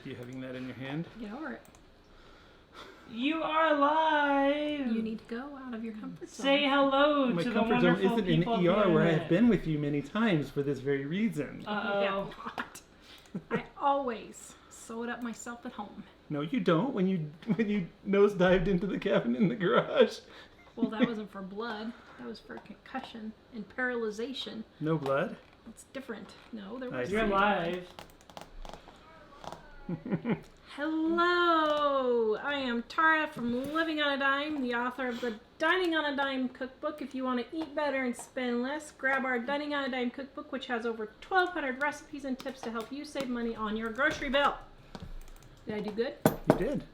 you having that in your hand. Get over it. You are alive. You need to go out of your comfort zone. Say hello My to the comfort zone wonderful isn't in people the of the ER where internet. I've been with you many times for this very reason. Yeah, what? I always sew it up myself at home. No, you don't. When you nosedived into the cabin in the garage. Well, that wasn't for blood. That was for concussion and paralyzation. No blood. It's different. No, there I was. You're alive. Hello, I am Tara from Living on a Dime, the author of the Dining on a Dime cookbook. If you want to eat better and spend less, grab our Dining on a Dime cookbook, which has over 1,200 recipes and tips to help you save money on your grocery bill. Did I do good? You did.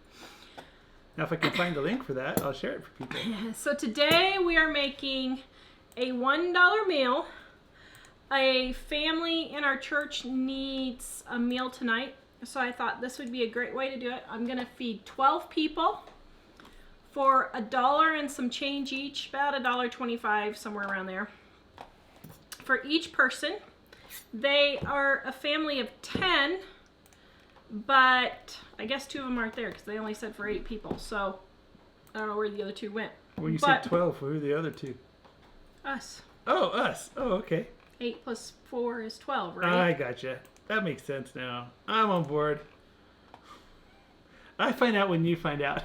Now if I can find the link for that, I'll share it for people. So today we are making a $1 meal. A family in our church needs a meal tonight. So I thought this would be a great way to do it. I'm going to feed 12 people for $1 and some change each, about $1.25, somewhere around there. For each person, they are a family of 10, but I guess 2 of them aren't there because they only said for 8 people. So I don't know where the other 2 went. Well, you said 12. Who are the other 2? Us. Oh, us. Oh, okay. 8 plus 4 is 12, right? I gotcha. That makes sense now. I'm on board. I find out when you find out.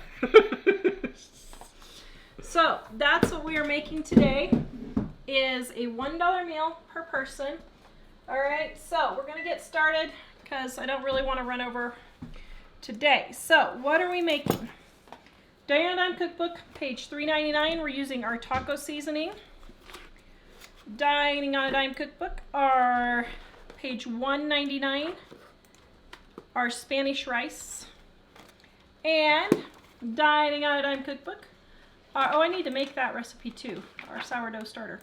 So that's what we are making today, is a $1 meal per person. All right, so we're gonna get started because I don't really want to run over today. So what are we making? Dining on a Dime cookbook, page 399. We're using our taco seasoning. Dining on a Dime cookbook, our page 199, our Spanish rice, and Dining on a Dime cookbook. Oh, I need to make that recipe too, our sourdough starter.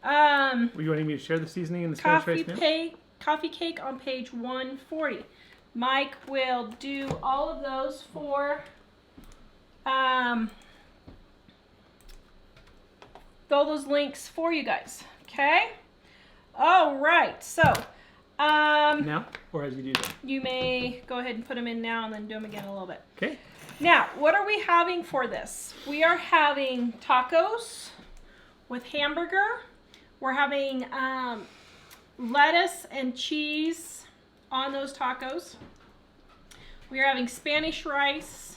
Were you wanting me to share the seasoning in the Spanish rice meal? Coffee cake on page 140. Mike will do all of those for all those links for you guys. Okay? All right. So Now? Or as you do that? you may go ahead and put them in now and then do them again in a little bit. Okay. Now, what are we having for this? We are having tacos with hamburger. We're having lettuce and cheese on those tacos. We are having Spanish rice.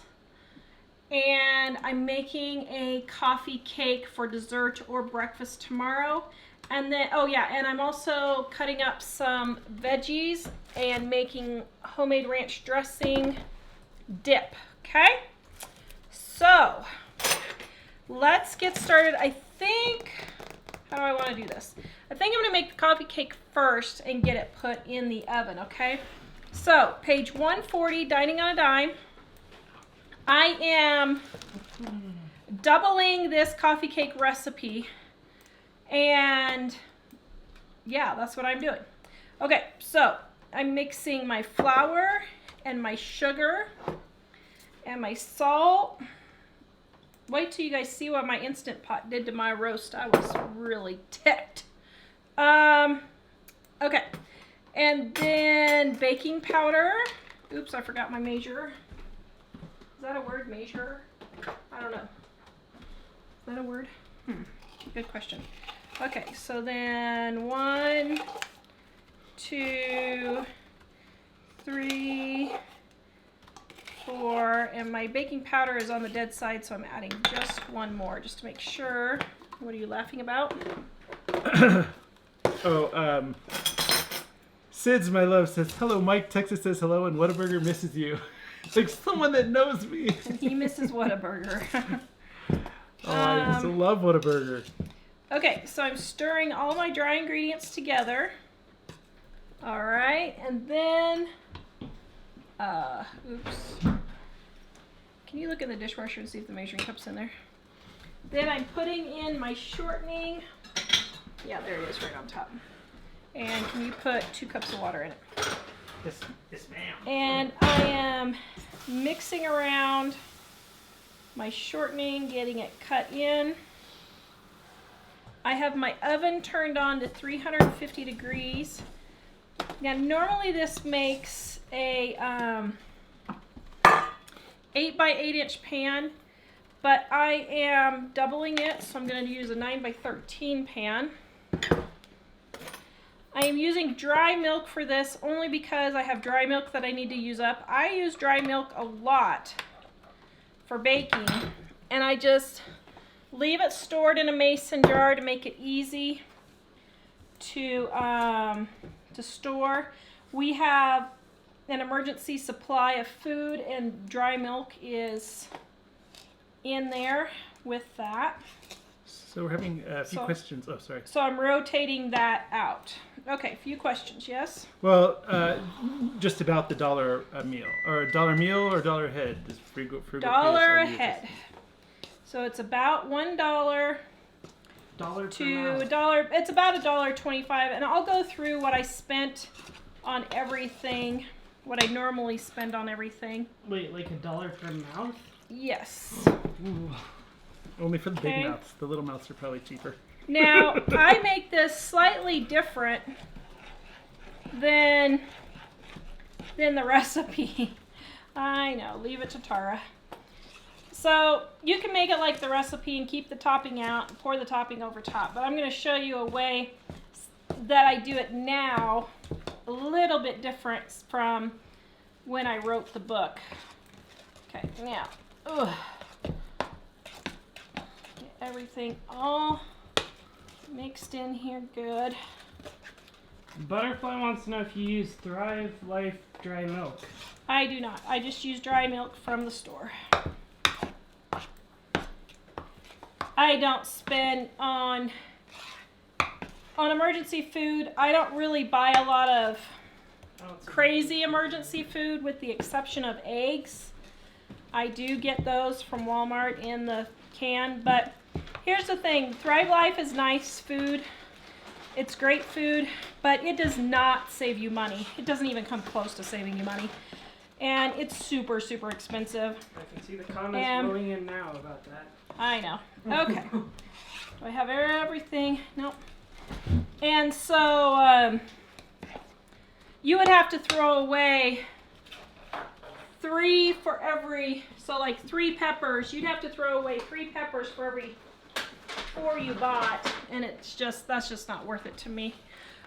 And I'm making a coffee cake for dessert or breakfast tomorrow. And then, oh yeah, and I'm also cutting up some veggies and making homemade ranch dressing dip. Okay? So, let's get started. I think, how do I want to do this? I think I'm going to make the coffee cake first and get it put in the oven, okay? So, page 140, Dining on a Dime. I am doubling this coffee cake recipe, and yeah, that's what I'm doing. Okay, so I'm mixing my flour and my sugar and my salt. Wait till you guys see what my Instant Pot did to my roast. I was really ticked. Okay, and then baking powder. Oops, I forgot my measure. Is that a word, measure? I don't know. Is that a word? Good question. Okay, so then 1, 2, 3, 4, and my baking powder is on the dead side, so I'm adding just 1 more, just to make sure. What are you laughing about? Sid's my love says, hello, Mike. Texas says hello, and Whataburger misses you. Like someone that knows me. He misses Whataburger. Oh, I used to love Whataburger. Okay, so I'm stirring all my dry ingredients together. All right, and then, oops. Can you look in the dishwasher and see if the measuring cup's in there? Then I'm putting in my shortening. Yeah, there it is right on top. And can you put 2 cups of water in it? Yes, ma'am. And I am mixing around my shortening, getting it cut in. I have my oven turned on to 350 degrees. Now, normally this makes a 8x8 inch pan, but I am doubling it, so I'm going to use a 9x13 pan. I am using dry milk for this only because I have dry milk that I need to use up. I use dry milk a lot for baking, and I just leave it stored in a mason jar to make it easy to store. We have an emergency supply of food, and dry milk is in there with that. So we're having a few questions. Oh, sorry. So I'm rotating that out. Okay, a few questions, yes? Well, just about the dollar a meal, or $1 meal or $1 a head. Does frugal Dollar a PSR use head. this? So it's about $1 $1 to per mouth. $1. It's about $1.25, and I'll go through what I spent on everything, what I normally spend on everything. Wait, like $1 per mouth? Yes. Ooh. Only for the Okay. big mouths. The little mouths are probably cheaper. Now, I make this slightly different than the recipe. I know, leave it to Tara. So you can make it like the recipe and keep the topping out and pour the topping over top. But I'm going to show you a way that I do it now, a little bit different from when I wrote the book. Okay, now, get everything all mixed in here good. Butterfly wants to know if you use Thrive Life dry milk. I do not. I just use dry milk from the store. I don't spend on emergency food. I don't really buy a lot of crazy emergency food with the exception of eggs. I do get those from Walmart in the can, but here's the thing. Thrive Life is nice food. It's great food, but it does not save you money. It doesn't even come close to saving you money. And it's super, super expensive. I can see the comments rolling in now about that. I know. Okay. Do I have everything? Nope. And so you would have to throw away 3 for every, so like 3 peppers. You'd have to throw away 3 peppers for every 4 you bought, and that's just not worth it to me.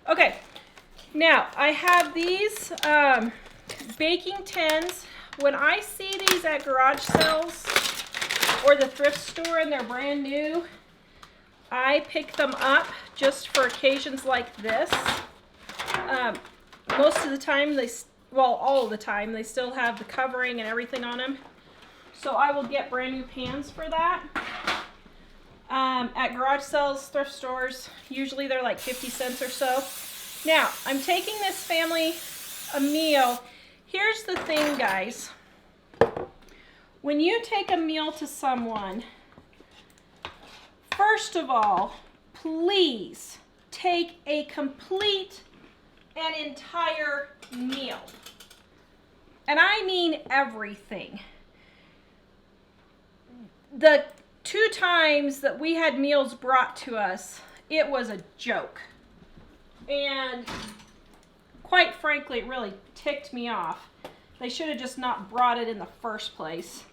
Okay. Now I have these baking tins. When I see these at garage sales or the thrift store and they're brand new, I pick them up just for occasions like this. Most of the time, all of the time, they still have the covering and everything on them. So I will get brand new pans for that. At garage sales, thrift stores, usually they're like 50 cents or so. Now, I'm taking this family a meal. Here's the thing, guys. When you take a meal to someone, first of all, please take a complete and entire meal. And I mean everything. The 2 times that we had meals brought to us, it was a joke. And quite frankly, it really ticked me off. They should have just not brought it in the first place.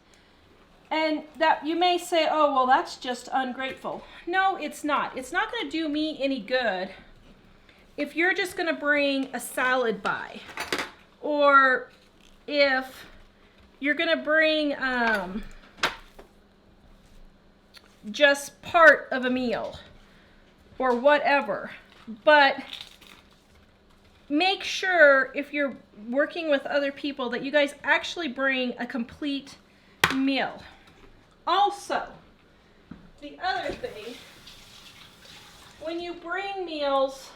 And that you may say, oh, well, that's just ungrateful. No, it's not. It's not going to do me any good if you're just going to bring a salad by. Or if you're going to bring just part of a meal or whatever. But make sure if you're working with other people that you guys actually bring a complete meal. Also, the other thing, when you bring meals,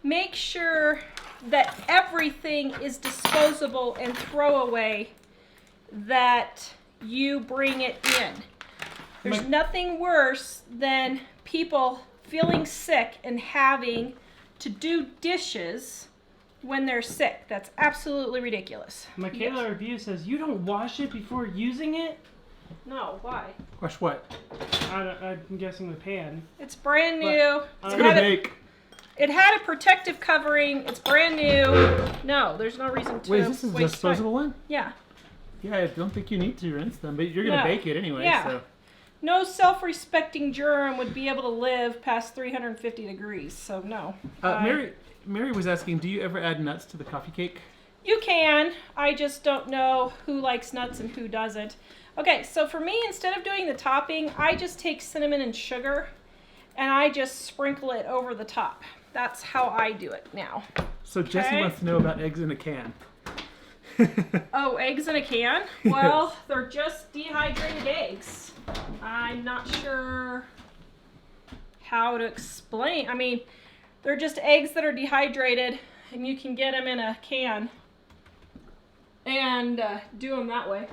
make sure that everything is disposable and throwaway that you bring it in. There's nothing worse than people feeling sick and having to do dishes when they're sick. That's absolutely ridiculous. Michaela Review says, you don't wash it before using it? No, why? Wash what? I'm guessing the pan. It's brand new. It's gonna make. It had a protective covering. It's brand new. No, there's no reason to Wait, is this a waste disposable time. one? Yeah. Yeah, I don't think you need to rinse them, but you're gonna No. bake it anyway. Yeah. So. No self-respecting germ would be able to live past 350 degrees, so no. Mary was asking, do you ever add nuts to the coffee cake? You can. I just don't know who likes nuts and who doesn't. Okay, so for me, instead of doing the topping, I just take cinnamon and sugar and I just sprinkle it over the top. That's how I do it now. So Jesse wants to know about eggs in a can. Oh, eggs in a can? Well, they're just dehydrated eggs. I'm not sure how to explain. I mean, they're just eggs that are dehydrated and you can get them in a can and do them that way.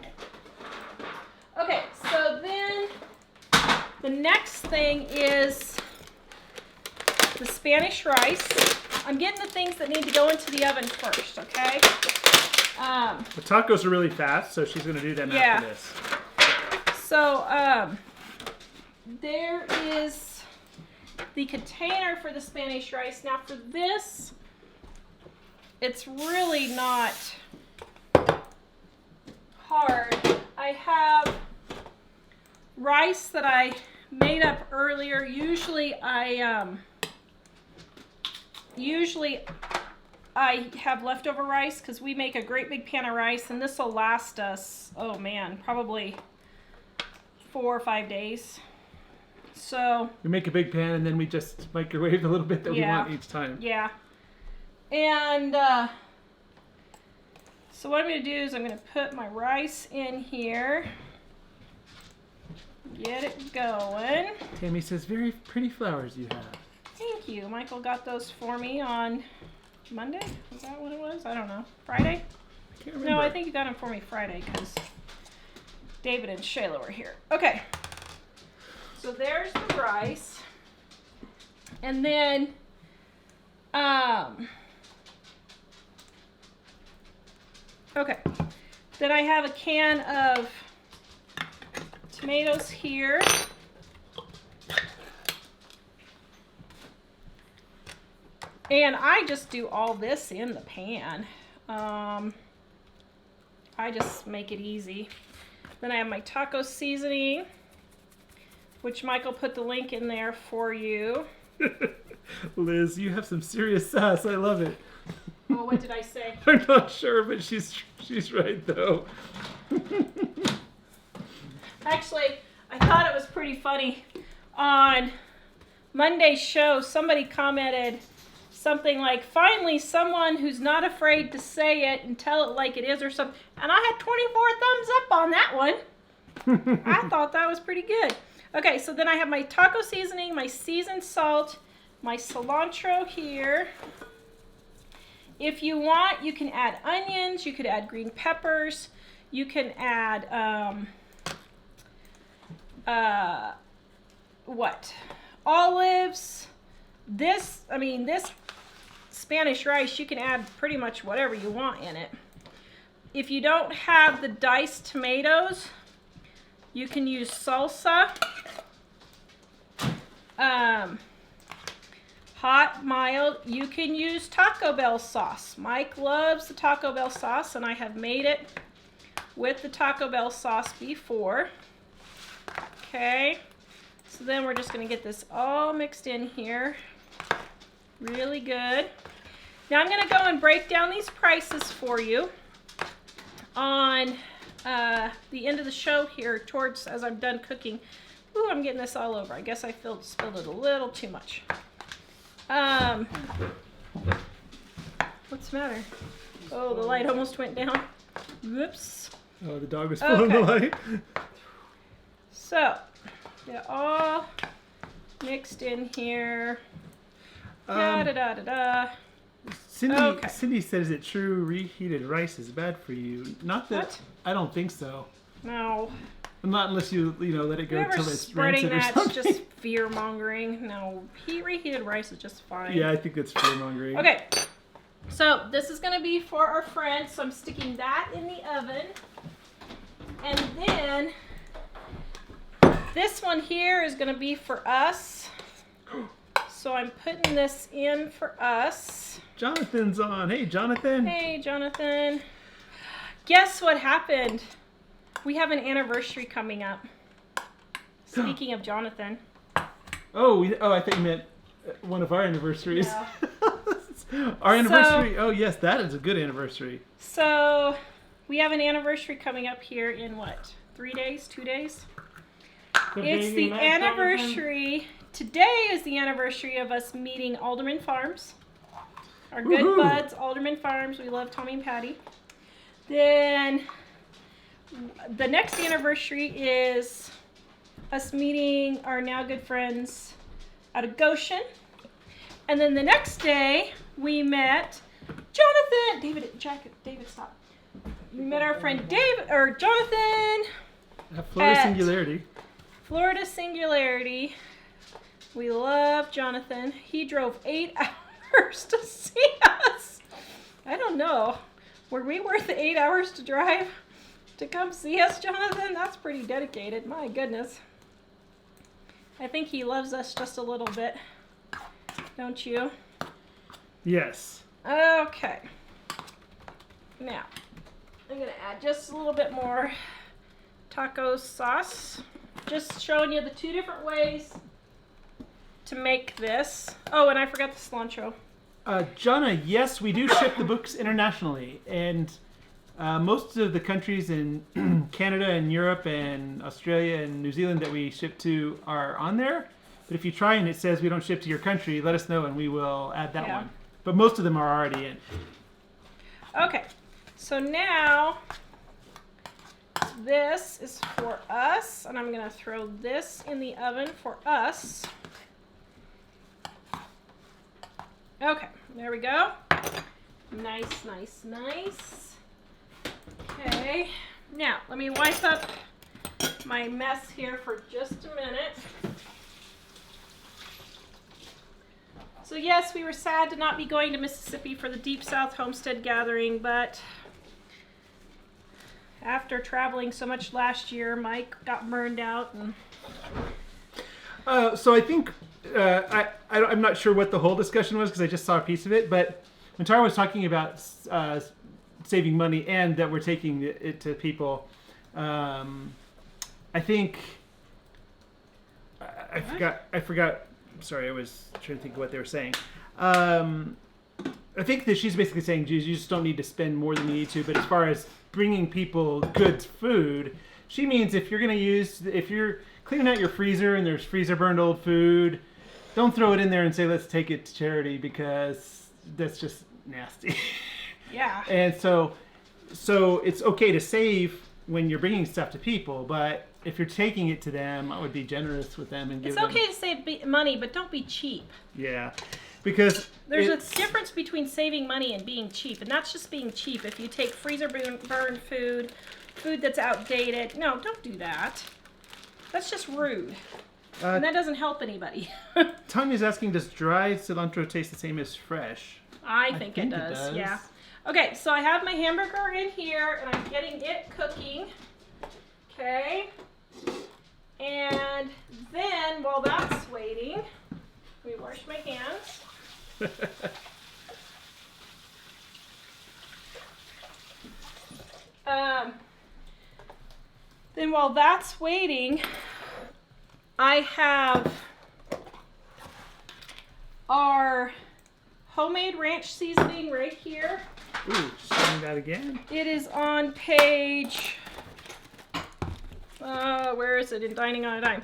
Okay, so then the next thing is the Spanish rice. I'm getting the things that need to go into the oven first, okay? The tacos are really fast, so she's gonna do them after this. So there is the container for the Spanish rice. Now for this, it's really not hard. I have rice that I made up earlier. Usually I have leftover rice because we make a great big pan of rice, and this will last us, oh man, probably 4 or 5 days. So we make a big pan and then we just microwave a little bit that we want each time. Yeah. And so what I'm going to do is I'm going to put my rice in here. Get it going. Tammy says, very pretty flowers you have. Thank you. Michael got those for me on Monday? Is that what it was? I don't know. Friday? I can't remember. No, I think you got them for me Friday because David and Shayla were here. Okay. So there's the rice. And then okay. Then I have a can of tomatoes here. And I just do all this in the pan. I just make it easy. Then I have my taco seasoning, which Michael put the link in there for you. Liz, you have some serious sauce. I love it. Oh, what did I say? I'm not sure, but she's right though. Actually, I thought it was pretty funny. On Monday's show, somebody commented something like, finally someone who's not afraid to say it and tell it like it is or something. And I had 24 thumbs up on that one. I thought that was pretty good. Okay, so then I have my taco seasoning, my seasoned salt, my cilantro here. If you want, you can add onions, you could add green peppers, you can add olives. This Spanish rice, you can add pretty much whatever you want in it. If you don't have the diced tomatoes, you can use salsa. Hot, mild, you can use Taco Bell sauce. Mike loves the Taco Bell sauce, and I have made it with the Taco Bell sauce before. Okay, so then we're just gonna get this all mixed in here. Really good. Now I'm gonna go and break down these prices for you on the end of the show here towards as I'm done cooking. Ooh, I'm getting this all over. I guess I spilled it a little too much. What's the matter? Oh, the light almost went down. Whoops. Oh, the dog was pulling the light. So, they're all mixed in here. Cindy says it true reheated rice is bad for you. Not that What? I don't think so. No. Not unless you let it go Whoever's till it's spreading rancid or that's something. just fear mongering. No, reheated rice is just fine. Yeah, I think that's fear mongering. Okay, so this is going to be for our friends. So I'm sticking that in the oven, and then this one here is going to be for us. So I'm putting this in for us. Jonathan's on. Hey, Jonathan. Hey, Jonathan. Guess what happened? We have an anniversary coming up. Speaking of Jonathan. Oh, I think you meant one of our anniversaries. No. Our anniversary. Oh, yes, that is a good anniversary. So, we have an anniversary coming up here in what? 3 days? 2 days? It's the anniversary. Today is the anniversary of us meeting Alderman Farms. Our good buds, Alderman Farms. We love Tommy and Patty. Then the next anniversary is us meeting our now good friends out of Goshen. And then the next day we met Jonathan. David, stop. We met our friend Jonathan. Florida Singularity. Florida Singularity. We love Jonathan. He drove 8 hours to see us. I don't know. Were we worth the 8 hours to drive to come see us, Jonathan? That's pretty dedicated. My goodness. I think he loves us just a little bit. Don't you? Yes. Okay. Now, I'm going to add just a little bit more taco sauce. Just showing you the 2 different ways to make this. Oh, and I forgot the cilantro. Jonna, yes, we do ship the books internationally. And most of the countries in Canada and Europe and Australia and New Zealand that we ship to are on there. But if you try and it says we don't ship to your country, let us know and we will add that one. But most of them are already in. Okay, so now this is for us, and I'm going to throw this in the oven for us. Okay, there we go. Nice, nice, nice. Okay, now let me wipe up my mess here for just a minute. So yes, we were sad to not be going to Mississippi for the Deep South Homestead Gathering, but after traveling so much last year, Mike got burned out. And So I think, I'm not sure what the whole discussion was because I just saw a piece of it, but when Tara was talking about saving money and that we're taking it to people, I think, I forgot. Sorry, I was trying to think of what they were saying. I think that she's basically saying, geez, you just don't need to spend more than you need to. But as far as bringing people good food, she means if you're cleaning out your freezer and there's freezer burned old food, don't throw it in there and say, let's take it to charity, because that's just nasty. yeah. And so it's okay to save when you're bringing stuff to people, but if you're taking it to them, I would be generous with them and give them. It's okay to save money, but don't be cheap. Yeah, because there's a difference between saving money and being cheap, and that's just being cheap. If you take freezer burned food that's outdated, no, don't do that. That's just rude, and that doesn't help anybody. Tanya's asking, does dry cilantro taste the same as fresh? I think it does. Yeah. Okay, so I have my hamburger in here, and I'm getting it cooking. Okay. And then, while that's waiting, we wash my hands. Then while that's waiting, I have our homemade ranch seasoning right here. Ooh, showing that again. It is on page... where is it in Dining on a Dime?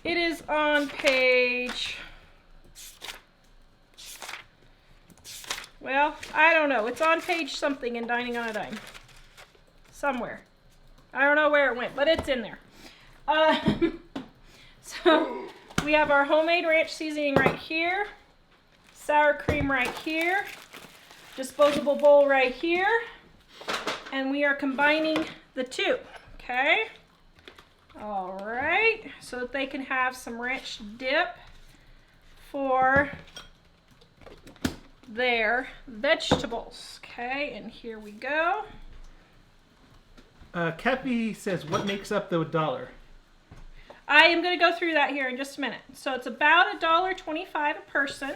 It is on page... Well, I don't know. It's on page something in Dining on a Dime. Somewhere. I don't know where it went, but it's in there. So, we have our homemade ranch seasoning right here. Sour cream right here. Disposable bowl right here. And we are combining the two. Okay? All right, so that they can have some ranch dip for their vegetables. Okay, and here we go. Kathy says, what makes up the $1? I am going to go through that here in just a minute. So it's about $1.25 a person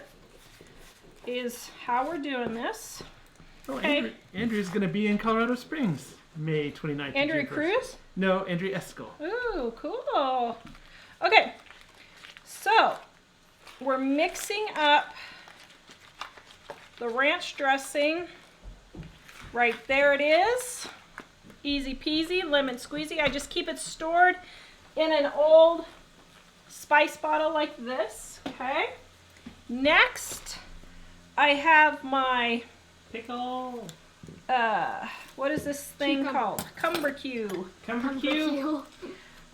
is how we're doing this. Oh, okay. Andrew's going to be in Colorado Springs. May 29th. Andrea Cruz? No, Andrea Eskel. Ooh, cool. Okay, so we're mixing up the ranch dressing. Right there it is. Easy peasy, lemon squeezy. I just keep it stored in an old spice bottle like this. Okay. Next, I have my Pickle. what is this thing called? Cumbercue. Cumbercue.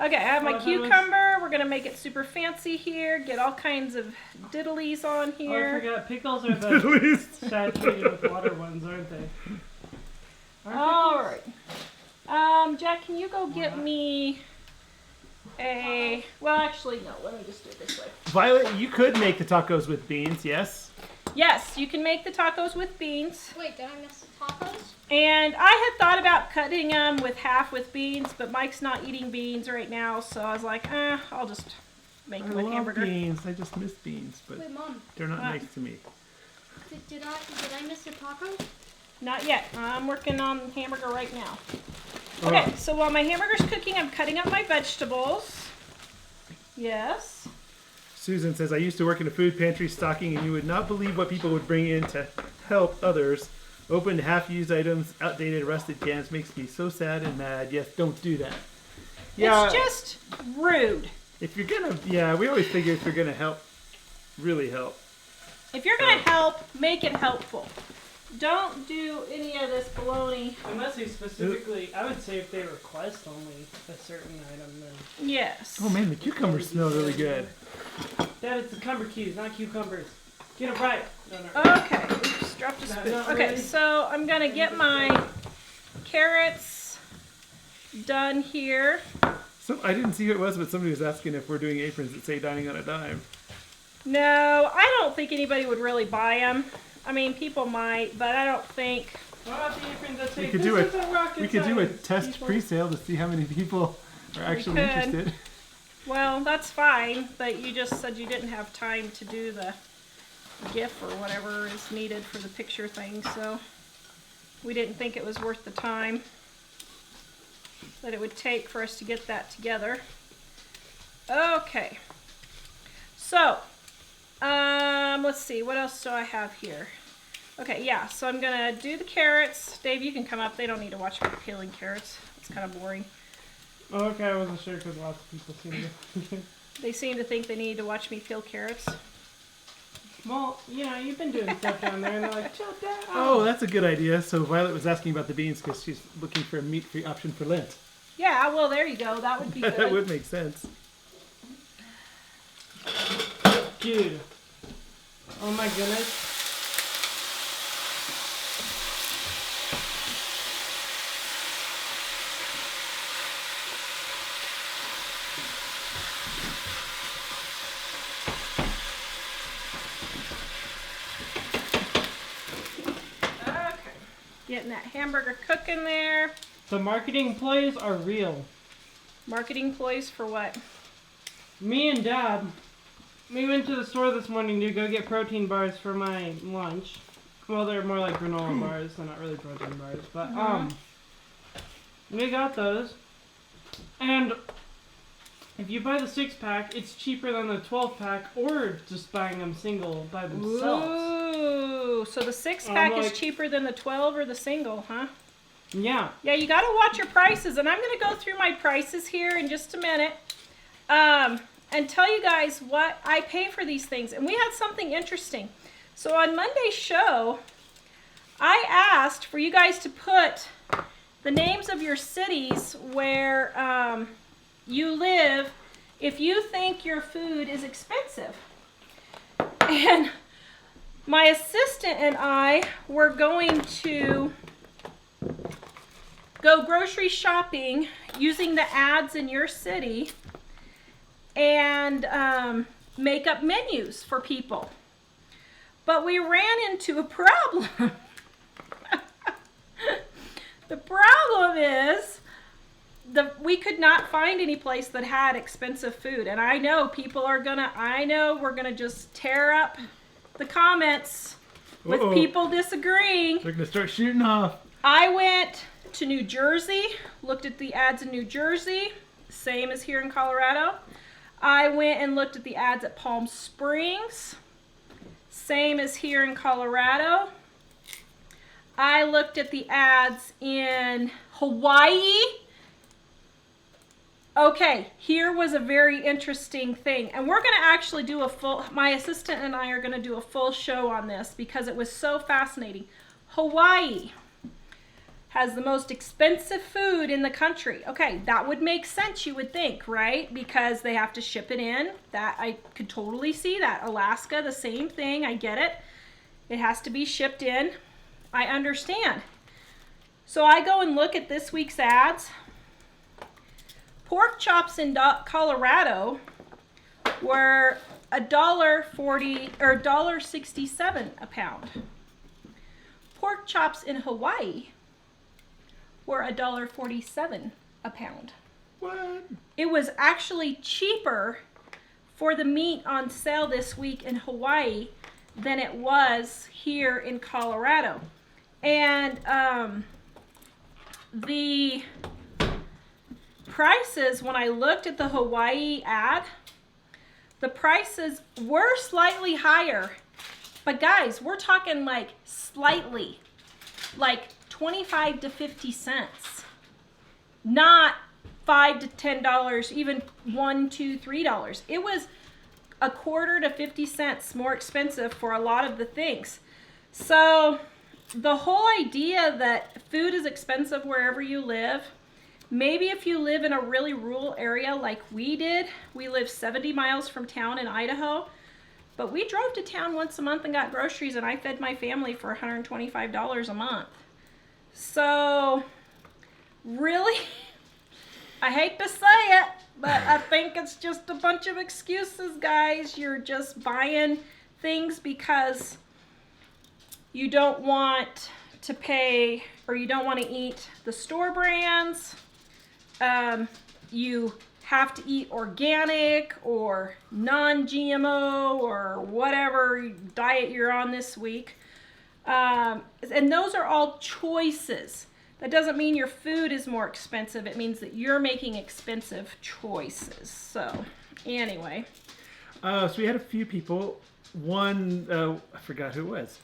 Okay, I have my Oh, that was- cucumber. We're gonna make it super fancy here. Get all kinds of diddlies on Oh, I here. forgot. Pickles are the Diddlies. saturated with water ones, aren't they? All right. Jack, can you go get me a? Well, actually, no. Let me just do it this way. Violet, you could make the tacos with beans, yes? Yes, you can make the tacos with beans. Wait, did I miss the tacos? And I had thought about cutting them with half with beans, but Mike's not eating beans right now, so I was like, I'll just make I them with love hamburger. beans. I just miss beans, but Wait, Mom, they're not What? nice to me. did I miss the tacos? Not yet. I'm working on hamburger right now. All Okay, right. so while my hamburger's cooking, I'm cutting up my vegetables. Yes. Susan says, I used to work in a food pantry stocking, and you would not believe what people would bring in to help others. Opened half-used items, outdated, rusted cans. Makes me so sad and mad. Yes, don't do that. Yeah, It's just rude. if you're gonna, yeah, we always figure if you're gonna help, really help. If you're going to help, make it helpful. Don't do any of this baloney. Unless they specifically, I would say if they request only a certain item, then. Yes. Oh man, the cucumbers smell really good. Dad, it's the cumbercues, not cucumbers. Get it right. No. Okay. Oops, dropped a No, spoon. not Okay, really. so I'm going to get my carrots done here. So I didn't see who it was, but somebody was asking if we're doing aprons that say "dining on a dime." No, I don't think anybody would really buy them. I mean, people might, but I don't think. What about the aprons that say, We could this do a- isn't rocket We could do a science, test people?" pre-sale to see how many people are actually could. interested. Well, that's fine, but you just said you didn't have time to do the GIF or whatever is needed for the picture thing, so we didn't think it was worth the time that it would take for us to get that together. Okay. So, let's see, what else do I have here? Okay, yeah, so I'm gonna do the carrots. Dave, you can come up. They don't need to watch me peeling carrots. It's kind of boring. Oh, okay, I wasn't sure because lots of people seem to. They seem to think they need to watch me peel carrots. Well, you know, you've been doing stuff down there, and they're like, chill down. Oh, that's a good idea. So Violet was asking about the beans because she's looking for a meat-free option for Lent. Yeah, well, there you go. That would be good. That would make sense. Dude. Oh my goodness. Okay. Getting that hamburger cooking there. The marketing plays are real. Marketing ploys for what? Me and Dad, we went to the store this morning to go get protein bars for my lunch. Well, they're more like granola bars, they're not really protein bars, but we got those. And if you buy the 6-pack, it's cheaper than the 12-pack, or just buying them single by themselves. Ooh, so the 6-pack like- is cheaper than the 12 or the single, huh? Yeah. Yeah, you got to watch your prices, and I'm going to go through my prices here in just a minute, and tell you guys what I pay for these things. And we had something interesting. So on Monday's show, I asked for you guys to put the names of your cities where you live if you think your food is expensive. And my assistant and I were going to go grocery shopping using the ads in your city and make up menus for people. But we ran into a problem. The problem is we could not find any place that had expensive food. And I know we're gonna just tear up the comments with Uh-oh. people disagreeing. They're gonna start shooting off. I went to New Jersey, looked at the ads in New Jersey, same as here in Colorado. I went and looked at the ads at Palm Springs, same as here in Colorado. I looked at the ads in Hawaii. Okay, here was a very interesting thing. And we're going to actually do a full, my assistant and I are going to do a full show on this because it was so fascinating. Hawaii has the most expensive food in the country. Okay, that would make sense, you would think, right? Because they have to ship it in. That I could totally see that. Alaska, the same thing. I get it. It has to be shipped in. I understand. So I go and look at this week's ads. Pork chops in Colorado were $1.40 or $1.67 a pound. Pork chops in Hawaii were $1.47 a pound. What? It was actually cheaper for the meat on sale this week in Hawaii than it was here in Colorado. And the prices, when I looked at the Hawaii ad, the prices were slightly higher. But guys, we're talking like slightly, like 25 to 50 cents. Not $5 to $10, even $1, $2, $3. It was a quarter to 50 cents more expensive for a lot of the things. So the whole idea that food is expensive wherever you live, maybe if you live in a really rural area like we did, we live 70 miles from town in Idaho, but we drove to town once a month and got groceries, and I fed my family for $125 a month. So really, I hate to say it, but I think it's just a bunch of excuses, guys. You're just buying things because you don't want to pay, or you don't want to eat the store brands. You have to eat organic or non-GMO or whatever diet you're on this week. And those are all choices. That doesn't mean your food is more expensive. It means that you're making expensive choices. So anyway. So we had a few people. One, I forgot who it was.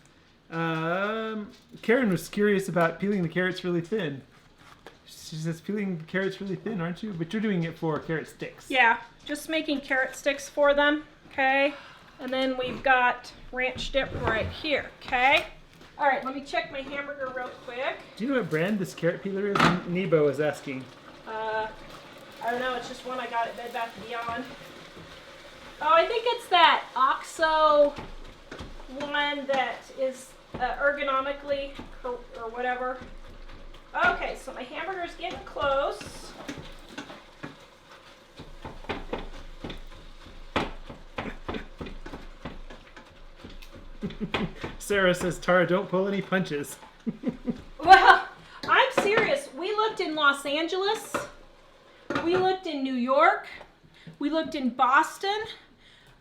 Karen was curious about peeling the carrots really thin. She says, peeling the carrots really thin, aren't you? But you're doing it for carrot sticks. Yeah, just making carrot sticks for them, okay? And then we've got ranch dip right here, okay? All right, let me check my hamburger real quick. Do you know what brand this carrot peeler is? Nebo is asking. I don't know, it's just one I got at Bed Bath & Beyond. Oh, I think it's that OXO one that is ergonomically or whatever. Okay, so my hamburger's getting close. Sarah says, Tara, don't pull any punches. Well, I'm serious. We looked in Los Angeles. We looked in New York. We looked in Boston.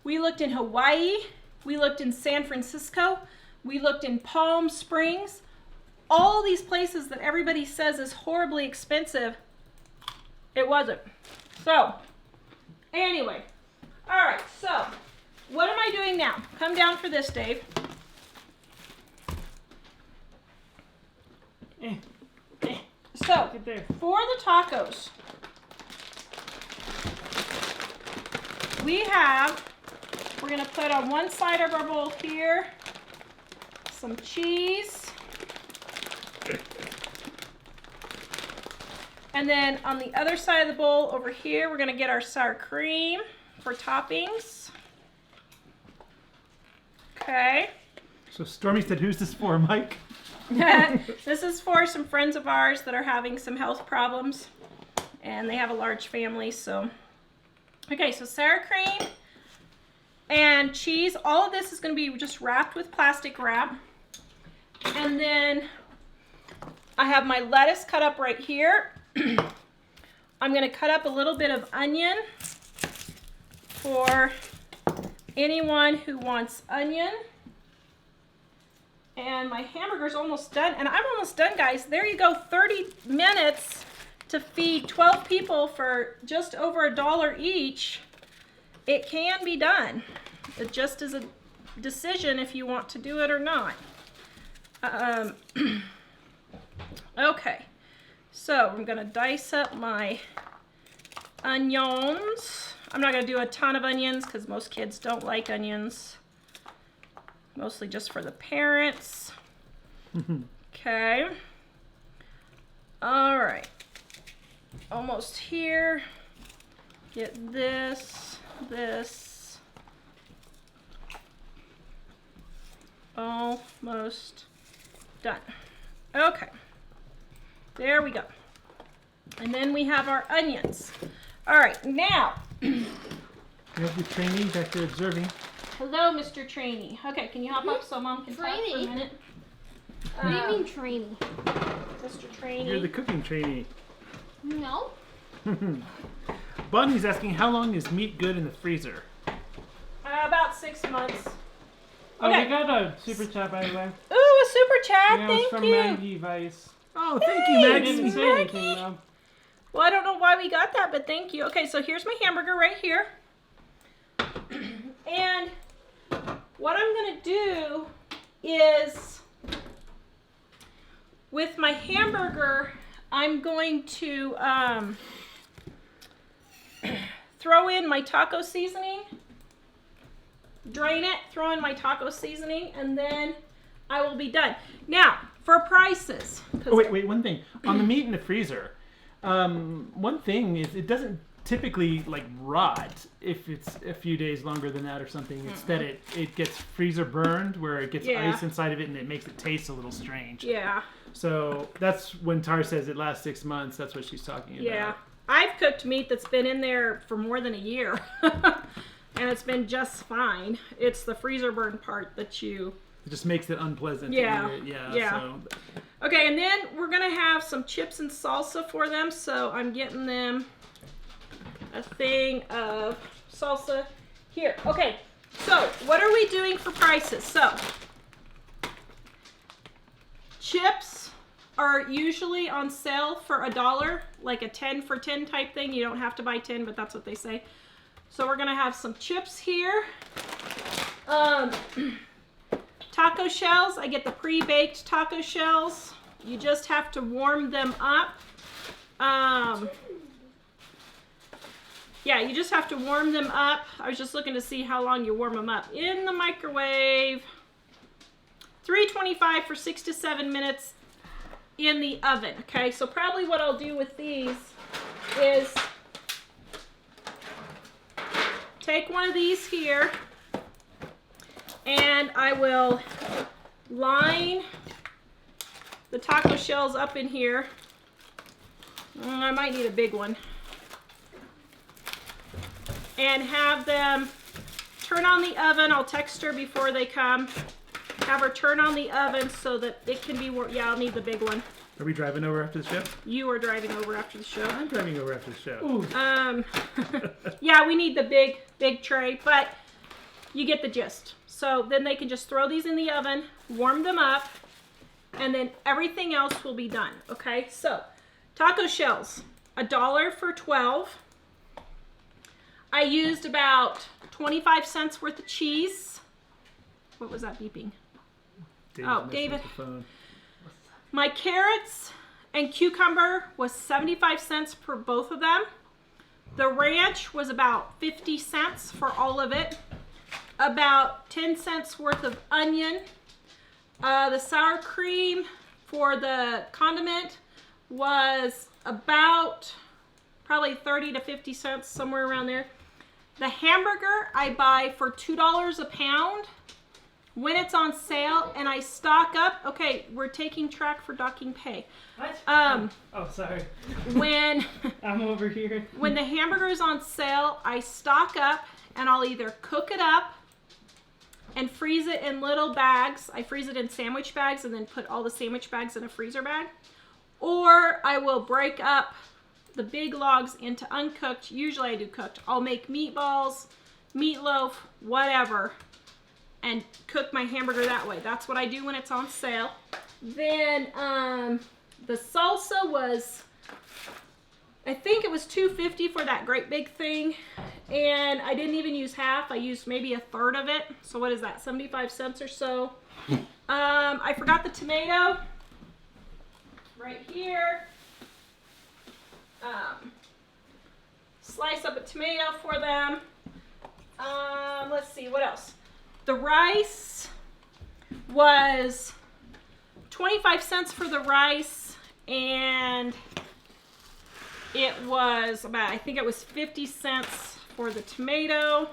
We looked in Hawaii. We looked in San Francisco. We looked in Palm Springs. All these places that everybody says is horribly expensive, it wasn't. So, anyway. All right, so what am I doing now? Come down for this, Dave. So, for the tacos, we're going to put on one side of our bowl here some cheese. And then on the other side of the bowl over here, we're going to get our sour cream for toppings. Okay. So Stormy said, who's this for, Mike? This is for some friends of ours that are having some health problems, and they have a large family, so. Okay, so sour cream and cheese. All of this is going to be just wrapped with plastic wrap. And then I have my lettuce cut up right here. I'm going to cut up a little bit of onion for anyone who wants onion. And my hamburger's almost done. And I'm almost done, guys. There you go. 30 minutes to feed 12 people for just over $1 each. It can be done. It just is a decision if you want to do it or not. Okay. So I'm going to dice up my onions. I'm not going to do a ton of onions because most kids don't like onions. Mostly just for the parents. Okay. All right. Almost here. Get this. Almost done. Okay. There we go. And then we have our onions. All right, now. We have the trainee back there observing. Hello, Mr. Trainee. Okay, can you hop up so Mom can talk for a Trainee? minute? What do you mean trainee? Mr. Trainee. You're the cooking trainee. No. Bonnie's asking, how long is meat good in the freezer? About 6 months. Oh, Okay. we got a super chat, by the way. Ooh, a super chat. Yeah, it was Thank from you. Maggie Vice. Oh, thank you, Hey, I Maggie. didn't say Maggie. anything, though. Well, I don't know why we got that, but thank you. Okay, so here's my hamburger right here. And what I'm going to do is, with my hamburger, I'm going to throw in my taco seasoning, drain it, throw in my taco seasoning, and then I will be done. Now, for prices. 'cause Oh, wait, one thing. On the meat in the freezer, one thing is it doesn't typically like rot if it's a few days longer than that or something. It's that it gets freezer burned where it gets Yeah. ice inside of it and it makes it taste a little strange. Yeah. So that's when Tar says it lasts 6 months. That's what she's talking about. Yeah, I've cooked meat that's been in there for more than a year, and it's been just fine. It's the freezer burn part that you... It just makes it unpleasant. Yeah, To eat it. yeah. So Okay, and then we're gonna have some chips and salsa for them, so I'm getting them a thing of salsa here. Okay, so what are we doing for prices? So, chips are usually on sale for $1, like a 10 for 10 type thing. You don't have to buy 10, but that's what they say. So we're gonna have some chips here. Taco shells, I get the pre-baked taco shells. You just have to warm them up. Yeah, you just have to warm them up. I was just looking to see how long you warm them up. In the microwave, 325 for 6 to 7 minutes in the oven. Okay, so probably what I'll do with these is take one of these here and I will line the taco shells up in here. I might need a big one. And have them turn on the oven. I'll text her before they come. Have her turn on the oven so that it can be warm. Yeah, I'll need the big one. are we driving over after the show? You are driving over after the show. I'm driving over after the show. Ooh. Yeah, we need the big tray, but you get the gist. So then they can just throw these in the oven, warm them up, and then everything else will be done. Okay, so taco shells, $1 for 12. I used about 25 cents worth of cheese. What was that beeping? David's Oh, messing David. with the phone. My carrots and cucumber was 75 cents for both of them. The ranch was about 50 cents for all of it. About 10 cents worth of onion. The sour cream for the condiment was about probably 30 to 50 cents, somewhere around there. The hamburger I buy for $2 a pound when it's on sale, and I stock up. Okay, we're taking track for docking pay. What? Oh, sorry. when I'm over here. when the hamburger is on sale, I stock up and I'll either cook it up and freeze it in little bags. I freeze it in sandwich bags and then put all the sandwich bags in a freezer bag. Or I will break up the big logs into uncooked. Usually I do cooked. I'll make meatballs, meatloaf, whatever. and cook my hamburger that way. That's what I do when it's on sale. Then the salsa was, I think it was $2.50 for that great big thing, and I didn't even use half. I used maybe a third of it. So what is that, 75 cents or so? I forgot the tomato right here. Slice up a tomato for them. Let's see, what else? The rice was 25 cents for the rice, and it was about, I think it was 50 cents for the tomato.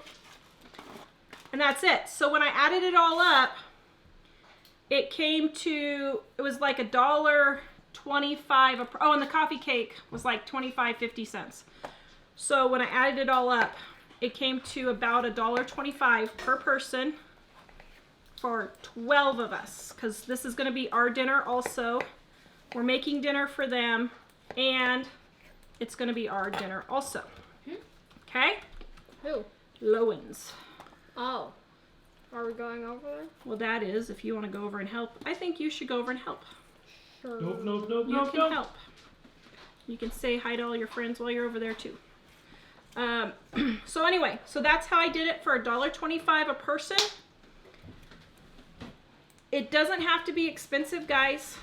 And that's it. So when I added it all up, it came to, it was like $1.25. Oh, and the coffee cake was like 25-50 cents. So when I added it all up, it came to about $1.25 per person for 12 of us, because this is going to be our dinner also. We're making dinner for them, and it's going to be our dinner also. Okay? Who? Lowen's. Oh. Are we going over there? Well, that is, if you want to go over and help. I think you should go over and help. Sure. You can help. You can say hi to all your friends while you're over there too. So anyway, so that's how I did it for $1.25 a person. It doesn't have to be expensive, guys.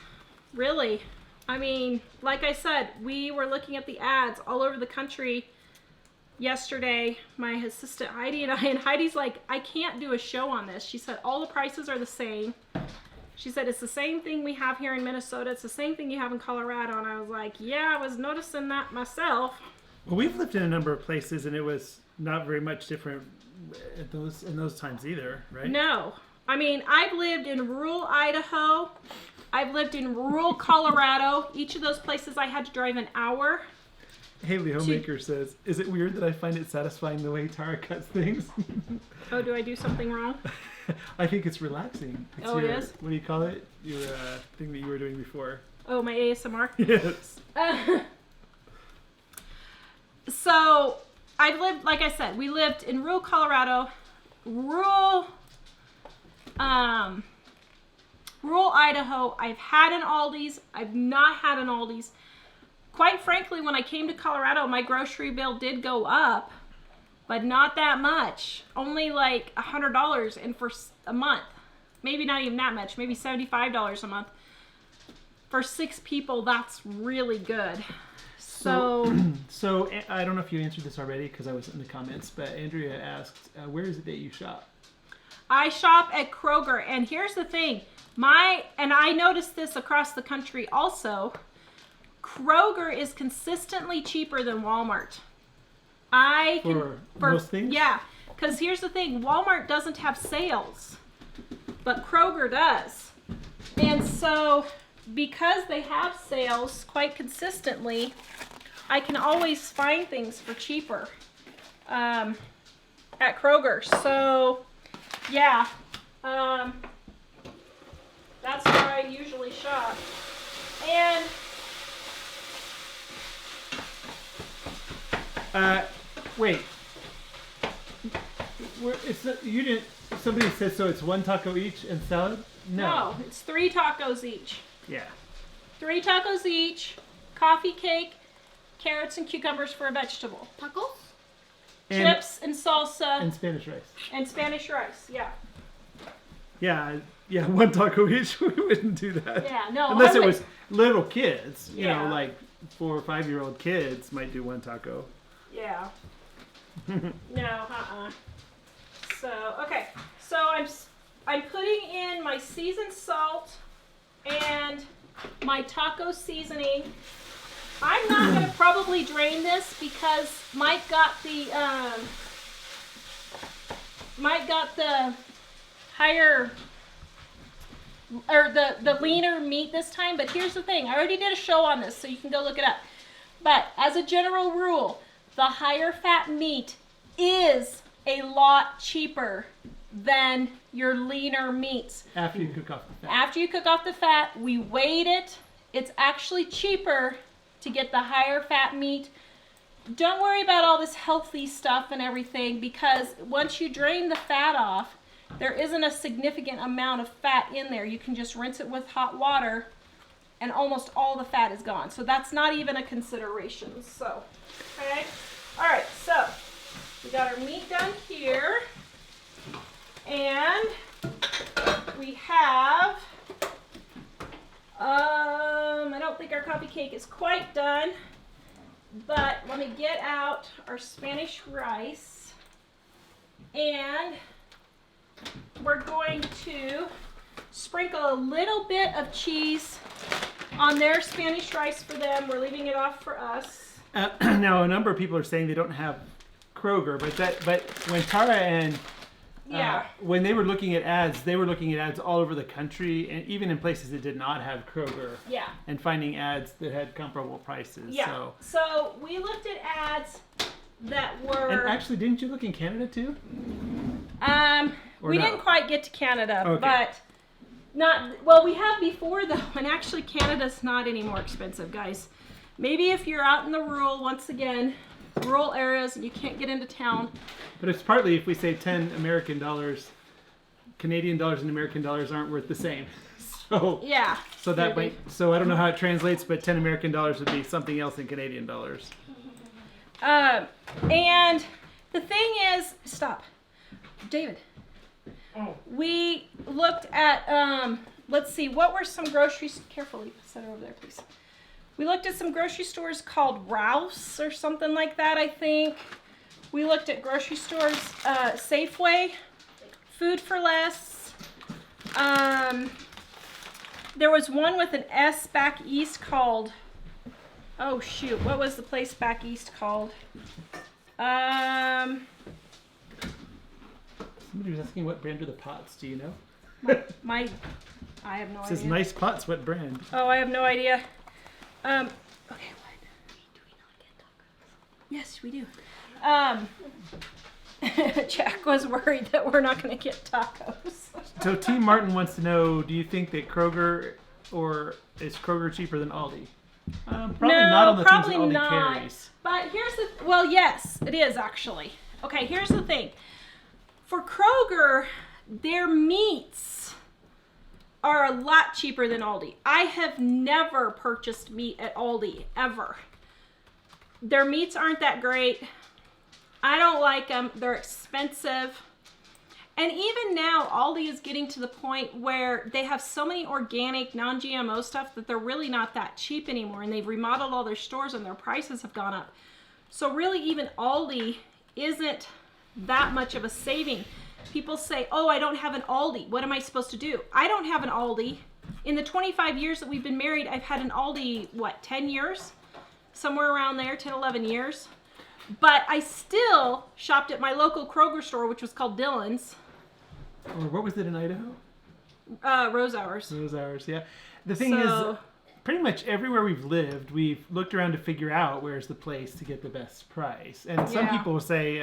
Really. I mean, like I said, we were looking at the ads all over the country yesterday, my assistant Heidi and I, and Heidi's like, I can't do a show on this. She said all the prices are the same. She said it's the same thing we have here in Minnesota. It's the same thing you have in Colorado. And I was like, yeah, I was noticing that myself. Well, we've lived in a number of places, and it was not very much different in those times either, right? No. I mean, I've lived in rural Idaho. I've lived in rural Colorado. Each of those places I had to drive an hour. Haley Homemaker says, is it weird that I find it satisfying the way Tara cuts things? Oh, do I do something wrong? I think it's relaxing. It's Oh, it is? What do you call it? Your thing that you were doing before. Oh, my ASMR? Yes. So, I've lived, like I said, we lived in rural Colorado, rural Idaho. I've had an Aldi's. I've not had an Aldi's. Quite frankly, when I came to Colorado, my grocery bill did go up, but not that much. Only like $100 and for a month. Maybe not even that much. Maybe $75 a month. For 6 people, that's really good. So I don't know if you answered this already because I was in the comments, but Andrea asked, where is it that you shop? I shop at Kroger, and here's the thing. And I noticed this across the country also. Kroger is consistently cheaper than Walmart. For most things? Yeah, because here's the thing. Walmart doesn't have sales, but Kroger does. And so because they have sales quite consistently, I can always find things for cheaper at Kroger. So yeah, that's where I usually shop. And wait. Somebody said so it's 1 taco each and salad? no, it's 3 tacos each. Yeah. 3 tacos each, coffee cake, carrots and cucumbers for a vegetable. Tacos? Chips and salsa And Spanish rice. and Spanish rice. Yeah. Yeah, 1 taco each. We wouldn't do that. Yeah, no. Unless I it would- was little kids, you know, Yeah. like 4 or 5-year-old kids might do 1 taco. Yeah. No, So, okay. So I'm putting in my seasoned salt and my taco seasoning. I'm not going to probably drain this because Mike got the higher or the leaner meat this time, but here's the thing. I already did a show on this, so you can go look it up. But as a general rule, the higher fat meat is a lot cheaper than your leaner meats. After you cook off the fat. After you cook off the fat, we weighed it. It's actually cheaper to get the higher fat meat. Don't worry about all this healthy stuff and everything, because once you drain the fat off, there isn't a significant amount of fat in there. You can just rinse it with hot water and almost all the fat is gone. So that's not even a consideration. So, okay. All right, so we got our meat done here. And we have, I don't think our coffee cake is quite done, but let me get out our Spanish rice. And we're going to sprinkle a little bit of cheese on their Spanish rice for them. We're leaving it off for us. Now, a number of people are saying they don't have Kroger, but when Tara and when they were looking at ads, they were looking at ads all over the country, and even in places that did not have Kroger. Yeah. And finding ads that had comparable prices. Yeah. So we looked at ads that were. And actually, didn't you look in Canada too? We didn't quite get to Canada, okay. but not. Well, we have before though, and actually Canada's not any more expensive, guys. Maybe if you're out in the rural areas and you can't get into town. But it's partly if we say 10 American dollars, Canadian dollars and American dollars aren't worth the same. So yeah. So that might. So I don't know how it translates, but 10 American dollars would be something else in Canadian dollars. And the thing is, stop, David. Oh. We looked at let's see, what were some groceries? Carefully, set it over there, please. We looked at some grocery stores called Rouse or something like that, I think. We looked at grocery stores, Safeway, Food for Less. There was one with an S back east called, oh shoot, what was the place back east called? Somebody was asking what brand are the pots. Do you know? I have no It says idea. nice pots. What brand? Oh, I have no idea. Okay, what? Do we not get tacos? Yes, we do. Jack was worried that we're not going to get tacos. So Team Martin wants to know: do you think that Kroger is Kroger cheaper than Aldi? Probably not on the things that Aldi carries. But well, yes, it is actually. Okay, here's the thing. For Kroger, their meats are a lot cheaper than Aldi. I have never purchased meat at Aldi, ever. Their meats aren't that great. I don't like them. They're expensive. And even now, Aldi is getting to the point where they have so many organic, non-GMO stuff that they're really not that cheap anymore. And they've remodeled all their stores and their prices have gone up. So really, even Aldi isn't that much of a saving. People say, oh, I don't have an Aldi. What am I supposed to do? I don't have an Aldi. In the 25 years that we've been married, I've had an Aldi, 10 years? Somewhere around there, 10, 11 years. But I still shopped at my local Kroger store, which was called Dillon's. Or what was it in Idaho? Rose Hours. Rose Hours, yeah. The thing is, pretty much everywhere we've lived, we've looked around to figure out where's the place to get the best price. And some people will say,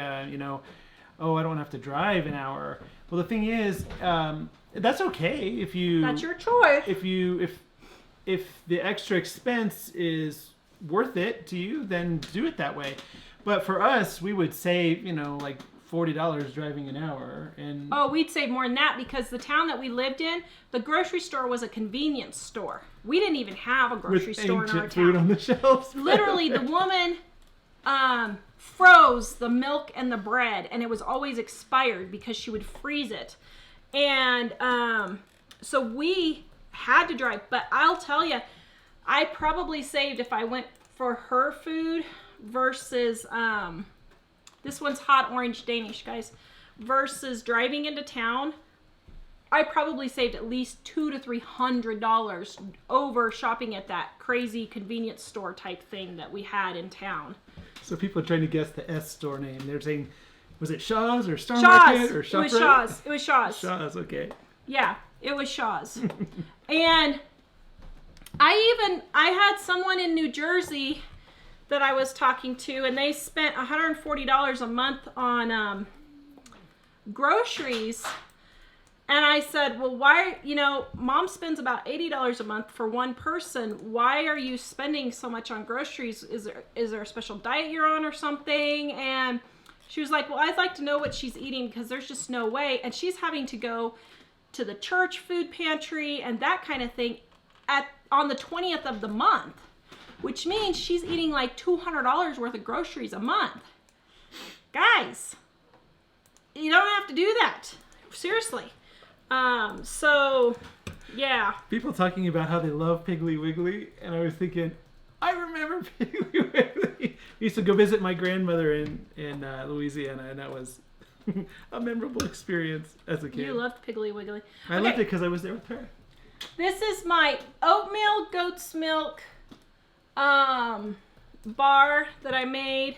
oh, I don't have to drive an hour. Well, the thing is, that's okay if you. That's your choice. If the extra expense is worth it to you, then do it that way. But for us, we would save, like $40 driving an hour. And oh, we'd save more than that because the town that we lived in, the grocery store was a convenience store. We didn't even have a grocery store in our town. Food on the shelves. Literally, the woman froze the milk and the bread, and it was always expired because she would freeze it. And so we had to drive. But I'll tell you, I probably saved, if I went for her food versus this one's hot orange Danish, guys, versus driving into town, I probably saved at least $200 to $300 over shopping at that crazy convenience store type thing that we had in town. So people are trying to guess the S store name. They're saying, was it Shaw's or Star Shaw's. Market or ShopRite? It was Shaw's. It was Shaw's. Shaw's, okay. Yeah, it was Shaw's. And I had someone in New Jersey that I was talking to, and they spent $140 a month on groceries. And I said, well, why, Mom spends about $80 a month for one person. Why are you spending so much on groceries? Is there a special diet you're on or something? And She was like, well, I'd like to know what she's eating because there's just no way. And she's having to go to the church food pantry and that kind of thing on the 20th of the month, which means she's eating like $200 worth of groceries a month. Guys, you don't have to do that. Seriously. So, yeah. People talking about how they love Piggly Wiggly, and I was thinking, I remember Piggly Wiggly. We used to go visit my grandmother in Louisiana, and that was a memorable experience as a kid. You loved Piggly Wiggly. I loved it because I was there with her. This is my oatmeal goat's milk bar that I made.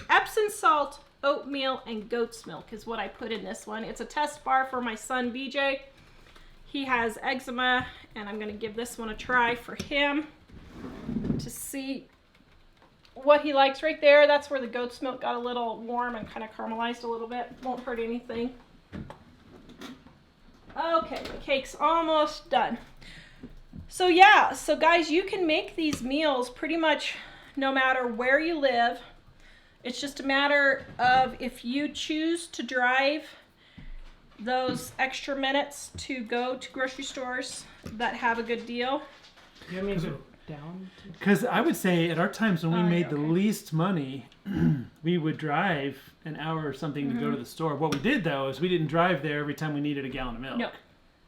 Epsom salt, oatmeal, and goat's milk is what I put in this one. It's a test bar for my son BJ. He has eczema, and I'm going to give this one a try for him to see what he likes. Right there, that's where the goat's milk got a little warm and kind of caramelized a little bit. Won't hurt anything. Okay, the cake's almost done. So yeah, so guys, you can make these meals pretty much no matter where you live. It's just a matter of if you choose to drive those extra minutes to go to grocery stores that have a good deal. You want me to go down? Because I would say at our times when we made the okay. least money, we would drive an hour or something to go to the store. What we did though is we didn't drive there every time we needed a gallon of milk. No.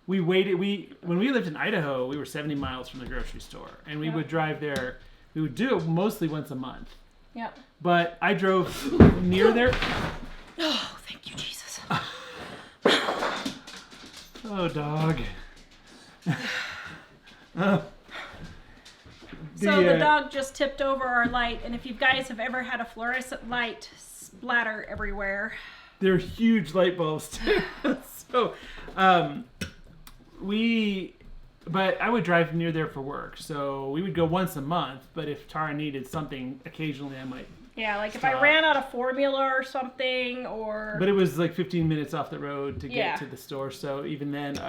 We waited. When we lived in Idaho, we were 70 miles from the grocery store, and we would drive there. We would do it mostly once a month. Yeah. But I drove near there. Oh, thank you, Jesus. Oh, dog. So the dog just tipped over our light, and if you guys have ever had a fluorescent light splatter everywhere. They're huge light bulbs too. So, but I would drive near there for work. So we would go once a month, but if Tara needed something, occasionally I might. Yeah, like stop. if I ran out of formula or something, or... But it was like 15 minutes off the road to get to the store, so even then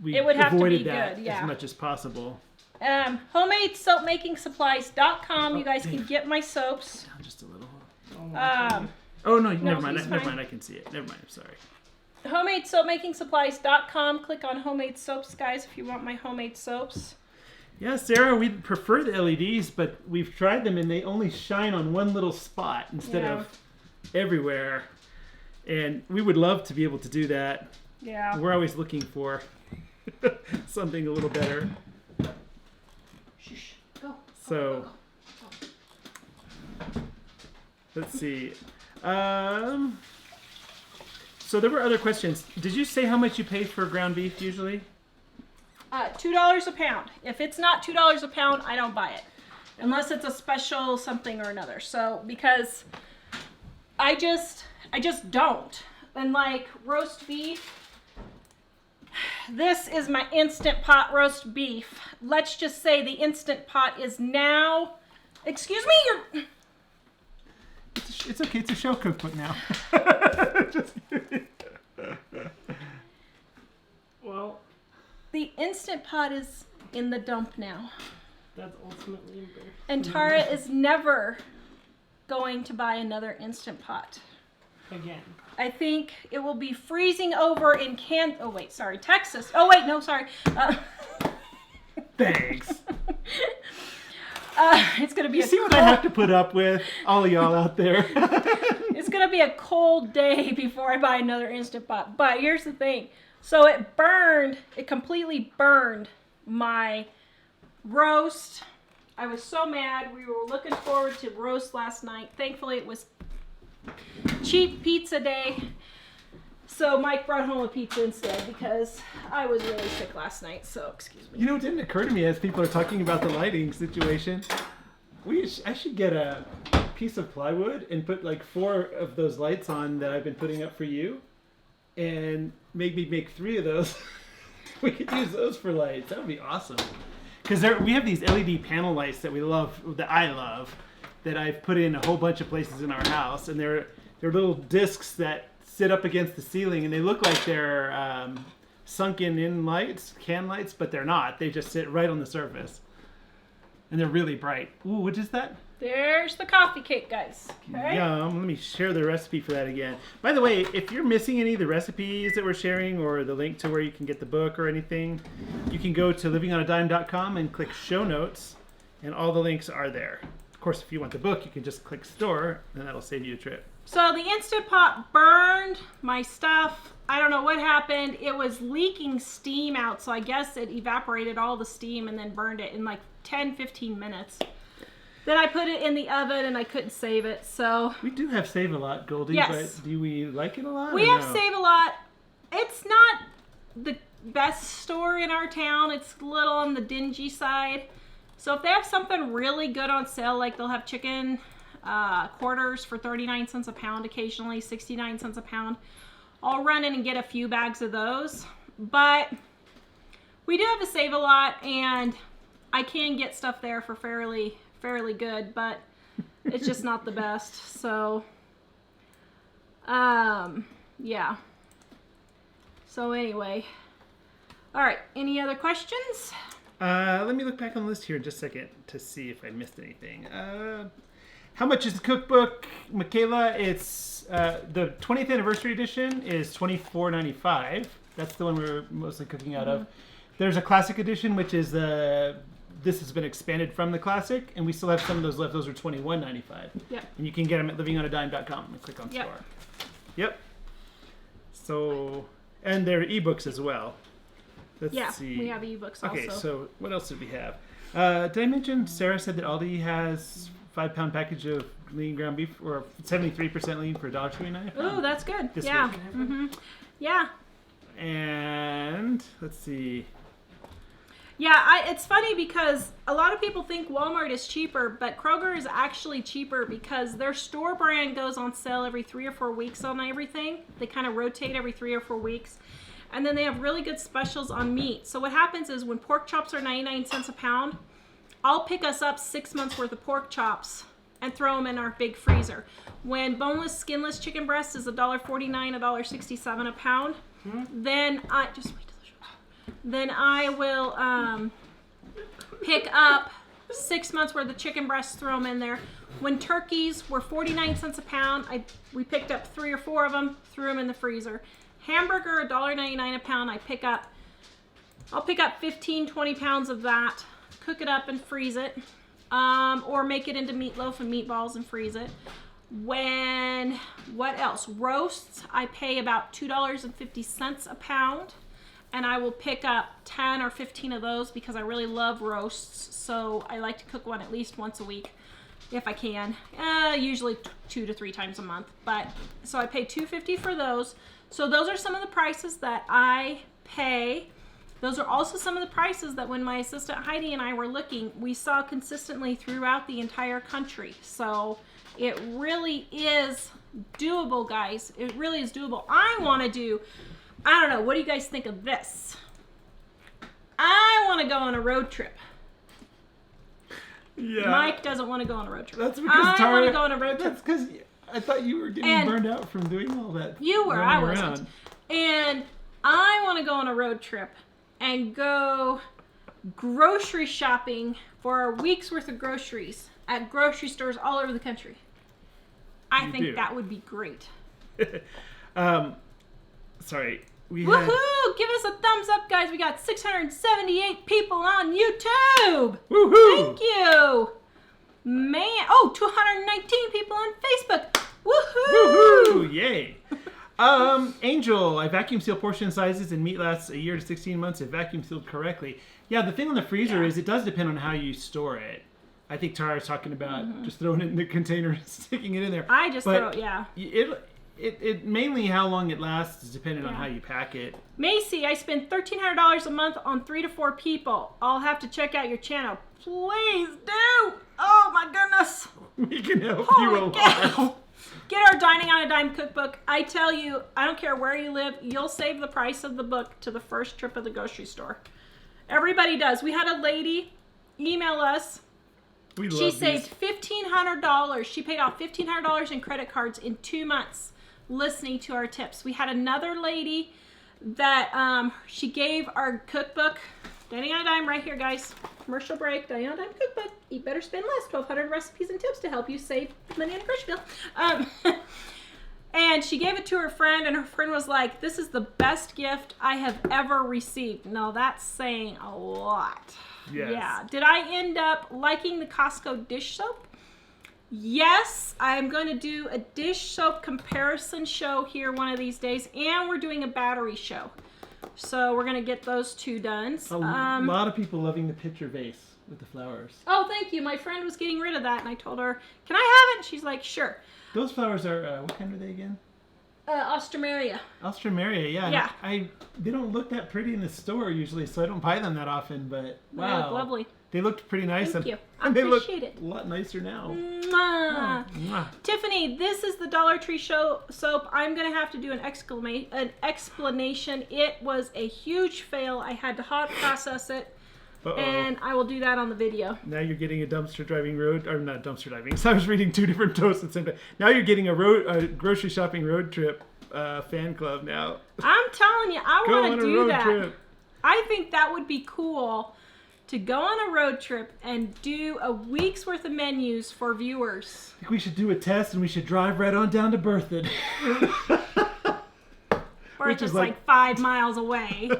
we It would have to avoided be that good, yeah. as much as possible. Homemade soapmakingsupplies.com. You guys can Dave. get my soaps. Down just a little. Oh, No, never mind. he's Never fine. mind. I can see it. Never mind. I'm sorry. HomemadeSoapMakingSupplies.com. Click on homemade soaps, guys, if you want my homemade soaps. Yeah, Sarah, we prefer the LEDs, but we've tried them and they only shine on one little spot instead of everywhere. And we would love to be able to do that. Yeah. We're always looking for something a little better. Shh. Go. So, let's see. So there were other questions. Did you say how much you pay for ground beef usually? $2 a pound. If it's not $2 a pound, I don't buy it. Unless it's a special something or another. So, because I just don't. And like roast beef, this is my Instant Pot roast beef. Let's just say the Instant Pot is now, excuse me, you're... It's okay. It's a show cookbook now. Just kidding. Well, The Instant Pot is in the dump now. that's ultimately embarrassing. And Tara is never going to buy another Instant Pot. Again. I think it will be freezing over in Texas. Oh wait, no, sorry. Thanks. It's gonna be You see what I have to put up with, all of y'all out there. It's gonna be a cold day before I buy another Instant Pot. But here's the thing. So it completely burned my roast. I was so mad. We were looking forward to roast last night. Thankfully it was cheap pizza day. So Mike brought home a pizza instead because I was really sick last night. So excuse me. You know, it didn't occur to me as people are talking about the lighting situation. I should get a piece of plywood and put like 4 of those lights on that I've been putting up for you, and maybe make 3 of those. We could use those for lights. That would be awesome. Because we have these LED panel lights that we love, that I love, that I've put in a whole bunch of places in our house, and they're little discs that sit up against the ceiling, and they look like they're sunken in lights, can lights, but they're not. They just sit right on the surface. And they're really bright. Ooh, what is that? There's the coffee cake, guys. Okay. Yum. Let me share the recipe for that again. By the way, if you're missing any of the recipes that we're sharing or the link to where you can get the book or anything, you can go to livingonadime.com and click show notes, and all the links are there. Of course, if you want the book, you can just click store, and that'll save you a trip. So the Instant Pot burned my stuff. I don't know what happened. It was leaking steam out, so I guess it evaporated all the steam and then burned it in like 10-15 minutes. Then I put it in the oven and I couldn't save it, so... We do have Save-A-Lot, Goldie, Yes. but do we like it a lot? We or have no? Save-A-Lot. It's not the best store in our town. It's a little on the dingy side. So if they have something really good on sale, like they'll have chicken quarters for 39 cents a pound, occasionally 69 cents a pound, I'll run in and get a few bags of those. But we do have a Save-A-Lot, and I can get stuff there for fairly good, but it's just not the best. So yeah. So anyway, all right, any other questions? Let me look back on the list here in just a second to see if I missed anything. How much is the cookbook, Michaela? It's the 20th anniversary edition is $24.95. That's the one we're mostly cooking out of. There's a classic edition, which is this has been expanded from the classic, and we still have some of those left. Those are $21.95. Yep. And you can get them at livingonadime.com and click on Yep. store. Yep. So, and they're ebooks as well. Let's see. We have ebooks also. Okay, so what else did we have? Did I mention Sarah said that Aldi has 5-pound package of lean ground beef, or 73% lean for $1.29? Ooh, that's good. This Yeah. week. Mm-hmm. Yeah. And let's see. Yeah, it's funny because a lot of people think Walmart is cheaper, but Kroger is actually cheaper because their store brand goes on sale every 3 or 4 weeks on everything. They kind of rotate every 3 or 4 weeks. And then they have really good specials on meat. So what happens is when pork chops are 99 cents a pound, I'll pick us up 6 months worth of pork chops and throw them in our big freezer. When boneless, skinless chicken breast is $1.49, $1.67 a pound, then I just wait till the show's over. Then I will pick up 6 months worth of chicken breasts, throw them in there. When turkeys were 49 cents a pound, we picked up 3 or 4 of them, threw them in the freezer. Hamburger, $1.99 a pound. I'll pick up 15, 20 pounds of that, cook it up and freeze it, or make it into meatloaf and meatballs and freeze it. What else? Roasts, I pay about $2.50 a pound, and I will pick up 10 or 15 of those because I really love roasts, so I like to cook one at least once a week if I can, usually 2 to 3 times a month. But so I pay $2.50 for those. So those are some of the prices that I pay. Those are also some of the prices that when my assistant Heidi and I were looking, we saw consistently throughout the entire country. So it really is doable, guys. It really is doable. I don't know, what do you guys think of this? I want to go on a road trip. Yeah. Mike doesn't want to go on a road trip. That's because I want to go on a road trip. That's because I thought you were getting burned out from doing all that. You were, I running wasn't. around. And I want to go on a road trip and go grocery shopping for a week's worth of groceries at grocery stores all over the country. I think that would be great. Sorry. Woohoo! Give us a thumbs up, guys. We got 678 people on YouTube. Woohoo! Thank you. Man. 219 people on Facebook. Woohoo! Woohoo! Yay! Angel, I vacuum seal portion sizes and meat lasts a year to 16 months if vacuum sealed correctly. Yeah, the thing on the freezer is it does depend on how you store it. I think Tara's talking about just throwing it in the container and sticking it in there. I just throw it, yeah. It mainly how long it lasts is dependent on how you pack it. Macy, I spend $1,300 a month on 3 to 4 people. I'll have to check out your channel. Please do! Oh my goodness! We can help Holy you a cow. lot. Get our Dining on a Dime cookbook. I tell you, I don't care where you live, you'll save the price of the book to the first trip of the grocery store. Everybody does. We had a lady email us. She saved $1,500. She paid off $1,500 in credit cards in 2 months listening to our tips. We had another lady that she gave our cookbook, Dining on a Dime, right here, guys. Commercial break, Dining on a Dime cookbook, Eat Better, Spend Less, 1,200 recipes and tips to help you save money on a grocery bill. And she gave it to her friend, and her friend was like, this is the best gift I have ever received. Now, that's saying a lot. Yes. Yeah. Did I end up liking the Costco dish soap? Yes, I'm going to do a dish soap comparison show here one of these days, and we're doing a battery show. So we're going to get those two done. A lot of people loving the picture vase with the flowers. Oh, thank you. My friend was getting rid of that, and I told her, can I have it? And she's like, sure. Those flowers are, what kind are they again? Ostrameria. Ostrameria, yeah. Yeah. They don't look that pretty in the store usually, so I don't buy them that often, but wow. They look lovely. They looked pretty nice. Thank you. I and they look appreciate it. a lot nicer now. Mwah. Oh, mwah. Tiffany, this is the Dollar Tree soap. I'm going to have to do an explanation. It was a huge fail. I had to hot process it. Uh-oh. And I will do that on the video. Now you're getting a dumpster driving road, or not dumpster diving. So I was reading two different posts at the same time. Now you're getting a grocery shopping road trip fan club now. I'm telling you, I want to do that. Trip. I think that would be cool to go on a road trip and do a week's worth of menus for viewers. I think we should do a test and we should drive right on down to Berthoud. Berthoud's like 5 miles away.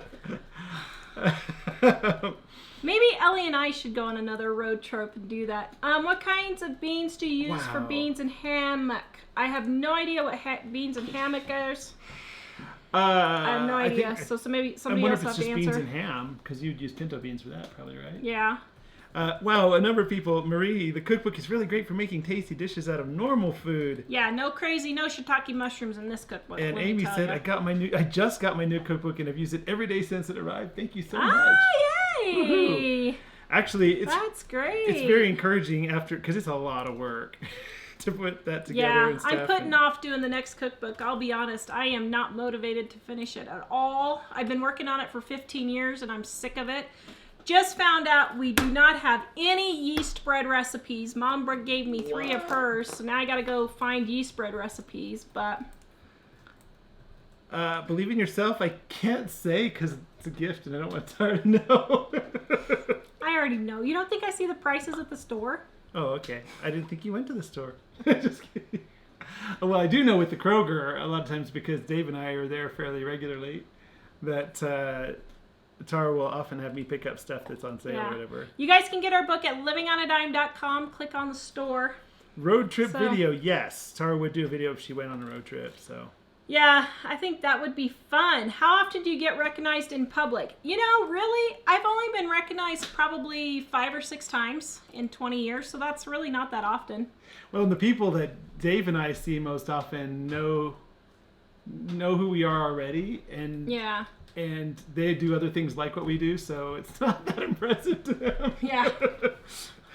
Maybe Ellie and I should go on another road trip and do that. What kinds of beans do you use for beans and hammock? I have no idea what beans and hammock is. I have no idea. So maybe somebody else have to answer. I wonder if it's just beans and ham, because you'd use pinto beans for that, probably, right? Yeah. Wow, a number of people. Marie, the cookbook is really great for making tasty dishes out of normal food. Yeah, no shiitake mushrooms in this cookbook. And Amy said, I just got my new cookbook and I've used it every day since it arrived. Thank you so much. Yay! Woohoo. Actually, that's great. It's very encouraging because it's a lot of work to put that together and stuff. I'm putting off doing the next cookbook. I'll be honest, I am not motivated to finish it at all. I've been working on it for 15 years and I'm sick of it. Just found out we do not have any yeast bread recipes. Mom gave me 3 of hers, so now I gotta go find yeast bread recipes, but... believe in yourself, I can't say because it's a gift and I don't want Tara to know. I already know. You don't think I see the prices at the store? Oh, okay. I didn't think you went to the store. Just kidding. Well, I do know with the Kroger, a lot of times because Dave and I are there fairly regularly, that Tara will often have me pick up stuff that's on sale or whatever. You guys can get our book at livingonadime.com. Click on the store. Road trip video, yes. Tara would do a video if she went on a road trip, so... Yeah, I think that would be fun. How often do you get recognized in public? You know, really, I've only been recognized probably 5 or 6 times in 20 years, so that's really not that often. Well, and the people that Dave and I see most often know who we are already, and they do other things like what we do, so it's not that impressive to them. Yeah.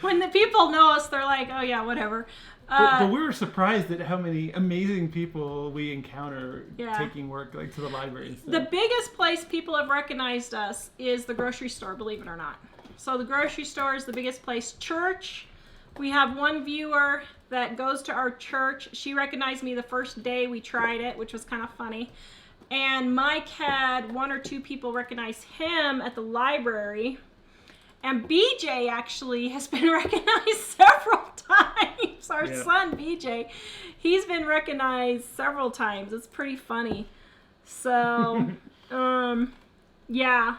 When the people know us, they're like, oh yeah, whatever. But we were surprised at how many amazing people we encounter taking work like to the library and stuff. The biggest place people have recognized us is the grocery store, believe it or not. So the grocery store is the biggest place. Church, we have one viewer that goes to our church. She recognized me the first day we tried it, which was kind of funny. And Mike had 1 or 2 people recognize him at the library. And BJ actually has been recognized several times. Our son, BJ, he's been recognized several times. It's pretty funny. So, yeah.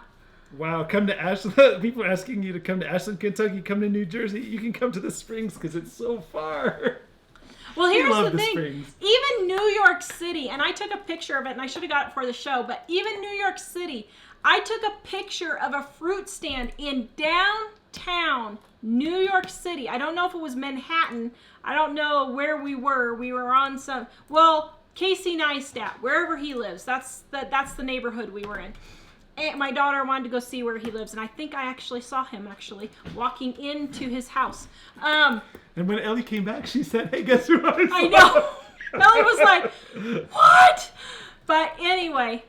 Wow, come to Ashland. People are asking you to come to Ashland, Kentucky. Come to New Jersey. You can come to the Springs because it's so far. Well, here's the thing. Even New York City, and I took a picture of it, and I should have got it for the show, but even New York City, I took a picture of a fruit stand in downtown New York City. I don't know if it was Manhattan. I don't know where we were. We were on Casey Neistat, wherever he lives. That's the neighborhood we were in. And my daughter wanted to go see where he lives, and I think I actually saw him walking into his house. And when Ellie came back, she said, "Hey, guess who I saw?" I know. Ellie was like, "What?" But anyway,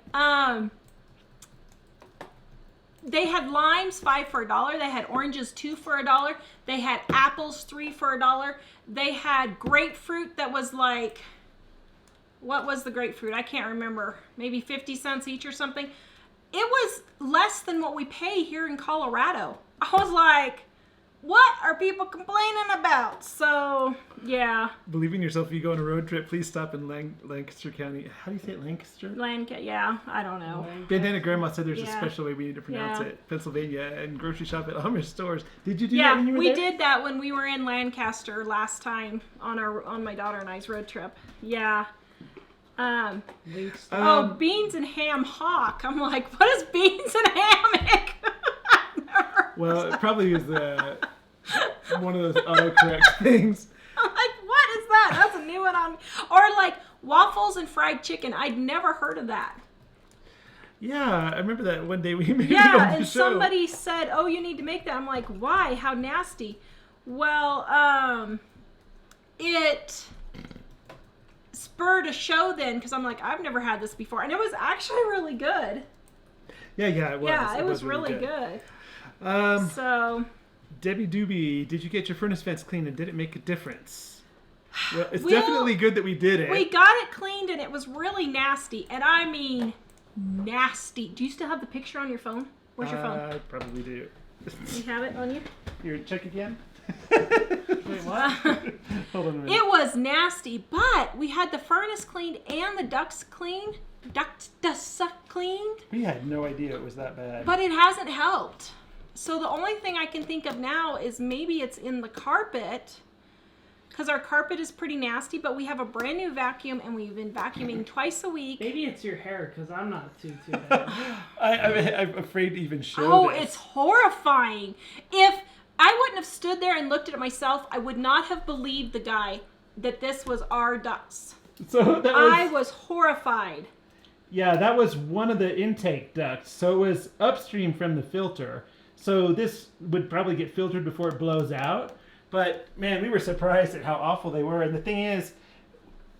they had limes 5 for $1. They had oranges 2 for $1. They had apples 3 for $1. They had grapefruit that was like, what was the grapefruit? I can't remember. Maybe 50 cents each or something. It was less than what we pay here in Colorado. I was like, what are people complaining about? So, yeah. Believe in yourself. If you go on a road trip, please stop in Lancaster County. How do you say it, Lancaster? Yeah, I don't know. Bandana Grandma said there's a Yeah. special way we need to pronounce Yeah. it. Pennsylvania, and grocery shop at Amish stores. Did you do that when you were we there? did that when we were in Lancaster last time on my daughter and I's road trip. Yeah. Beans and ham hock. I'm like, what is beans and hammock? Well, it probably is one of those autocorrect things. I'm like, what is that? That's a new one on me. Or like waffles and fried chicken. I'd never heard of that. Yeah, I remember that one day we made it Yeah, on the and show. somebody said, oh, you need to make that. I'm like, why? How nasty. Well, it spurred a show then because I'm like, I've never had this before. And it was actually really good. Yeah, it was. Yeah, it was really good. So, Debbie Doobie, did you get your furnace vents cleaned and did it make a difference? Well, it's definitely good that we did it. We got it cleaned and it was really nasty. And I mean, nasty. Do you still have the picture on your phone? Where's your phone? I probably do. You have it on you? Here, check again. Wait, what? Hold on a minute. It was nasty, but we had the furnace cleaned and the ducts cleaned. Ducts cleaned. We had no idea it was that bad. But it hasn't helped. So the only thing I can think of now is maybe it's in the carpet. Because our carpet is pretty nasty, but we have a brand new vacuum and we've been vacuuming twice a week. Maybe it's your hair, because I'm not too bad. I'm afraid to even show Oh, this. it's horrifying. If I wouldn't have stood there and looked at it myself, I would not have believed the guy that this was our ducts. So that was, I was horrified. Yeah, that was one of the intake ducts. So it was upstream from the filter. So this would probably get filtered before it blows out. But man, we were surprised at how awful they were. And the thing is,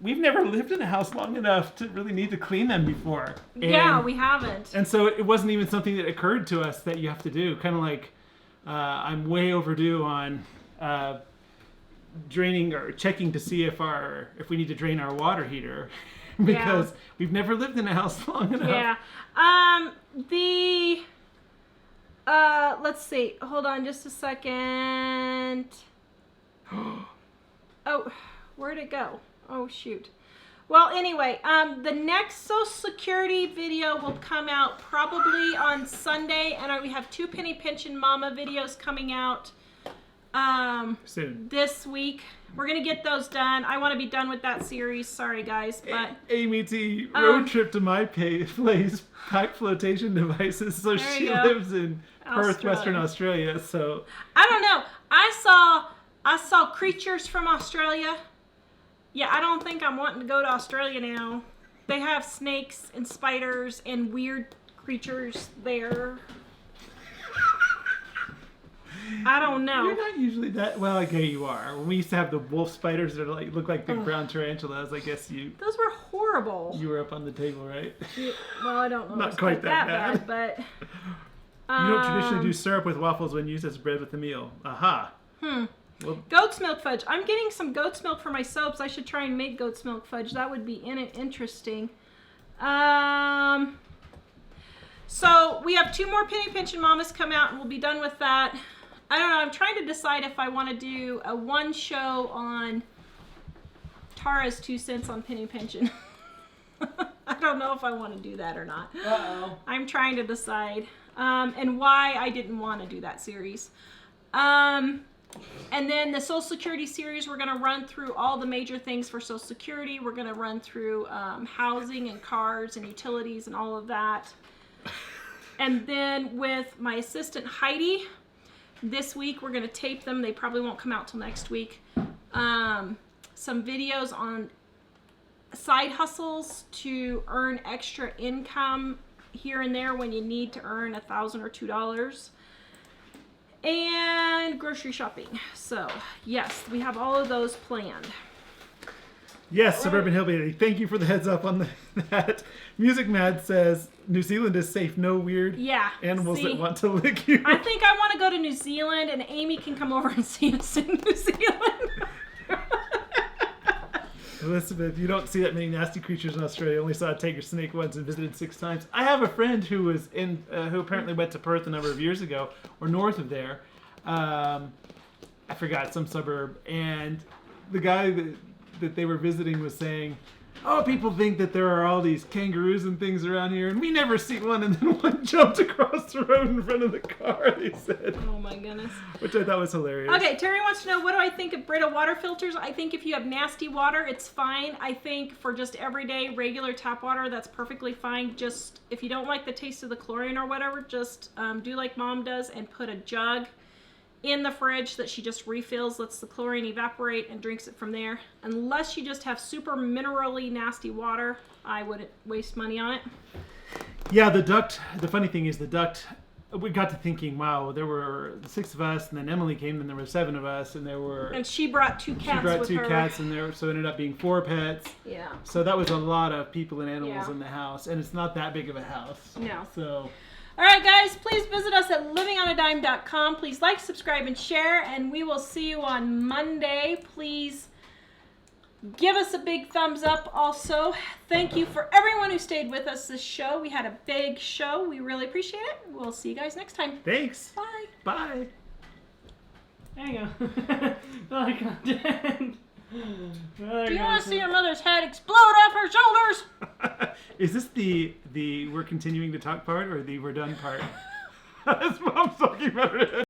we've never lived in a house long enough to really need to clean them before. Yeah, we haven't. And so it wasn't even something that occurred to us that you have to do. Kind of like I'm way overdue on draining or checking to see if we need to drain our water heater because we've never lived in a house long enough. Yeah. Let's see. Hold on just a second. Oh, where'd it go? Oh, shoot. Well, anyway, the next Social Security video will come out probably on Sunday, and we have 2 Penny Pension Mama videos coming out Soon. this week. We're going to get those done. I want to be done with that series. Sorry, guys, but Amy T. Road trip to my place, pack flotation devices. So There she you go. lives in Perth, Australia. Western Australia. So I don't know. I saw creatures from Australia. Yeah, I don't think I'm wanting to go to Australia now. They have snakes and spiders and weird creatures there. I don't know. you're not usually that well. Okay, you are. When we used to have the wolf spiders that look like big brown tarantulas, I guess you Those were horrible. were up on the table, right? Well, I don't know. Not if it's quite that bad, but You don't traditionally do syrup with waffles when used as bread with the meal. Aha. goat's milk fudge. I'm getting some goat's milk for my soaps. I should try and make goat's milk fudge. That would be interesting. So we have 2 more Penny Pension Mamas come out, and we'll be done with that. I don't know. I'm trying to decide if I want to do a one show on Tara's 2 cents on Penny Pension. I don't know if I want to do that or not. Uh-oh. I'm trying to decide. And why I didn't want to do that series. And then the Social Security series, we're going to run through all the major things for Social Security. We're going to run through housing and cars and utilities and all of that. And then with my assistant Heidi, this week we're going to tape them. They probably won't come out till next week. Some videos on side hustles to earn extra income here and there when you need to earn $1,000 or $2. And grocery shopping. So, yes, we have all of those planned. Yes, Suburban Hillbilly. Thank you for the heads up on that. Music Mad says New Zealand is safe. No weird animals that want to lick you. I think I want to go to New Zealand, and Amy can come over and see us in New Zealand. Elizabeth, you don't see that many nasty creatures in Australia. I only saw a tiger snake once and visited 6 times. I have a friend who was who apparently went to Perth a number of years ago, or north of there. I forgot, some suburb, and the guy that they were visiting was saying, "Oh, people think that there are all these kangaroos and things around here, and we never see one." And then one jumped across the road in front of the car, they said. Oh my goodness. Which I thought was hilarious. Okay, Terry wants to know, what do I think of Brita water filters? I think if you have nasty water, it's fine. I think for just everyday regular tap water, that's perfectly fine. Just if you don't like the taste of the chlorine or whatever, just do like Mom does and put a jug in the fridge that she just refills, lets the chlorine evaporate, and drinks it from there. Unless you just have super minerally nasty water, I wouldn't waste money on it. Yeah, the duct, the funny thing is the duct, we got to thinking, wow, there were 6 of us, and then Emily came, and there were 7 of us, and there were... And she brought 2 cats She brought with 2 her. cats, and there, so it ended up being 4 pets. Yeah. So that was a lot of people and animals Yeah. in the house, and it's not that big of a house. No. So... All right, guys, please visit us at livingonadime.com. Please like, subscribe, and share, and we will see you on Monday. Please give us a big thumbs up also. Thank you for everyone who stayed with us this show. We had a big show. We really appreciate it. We'll see you guys next time. Thanks. Bye. Bye. There you go. Other content. Do you want to see your mother's head explode off her shoulders? Is this the we're continuing to talk part or the we're done part? His mom's talking about it.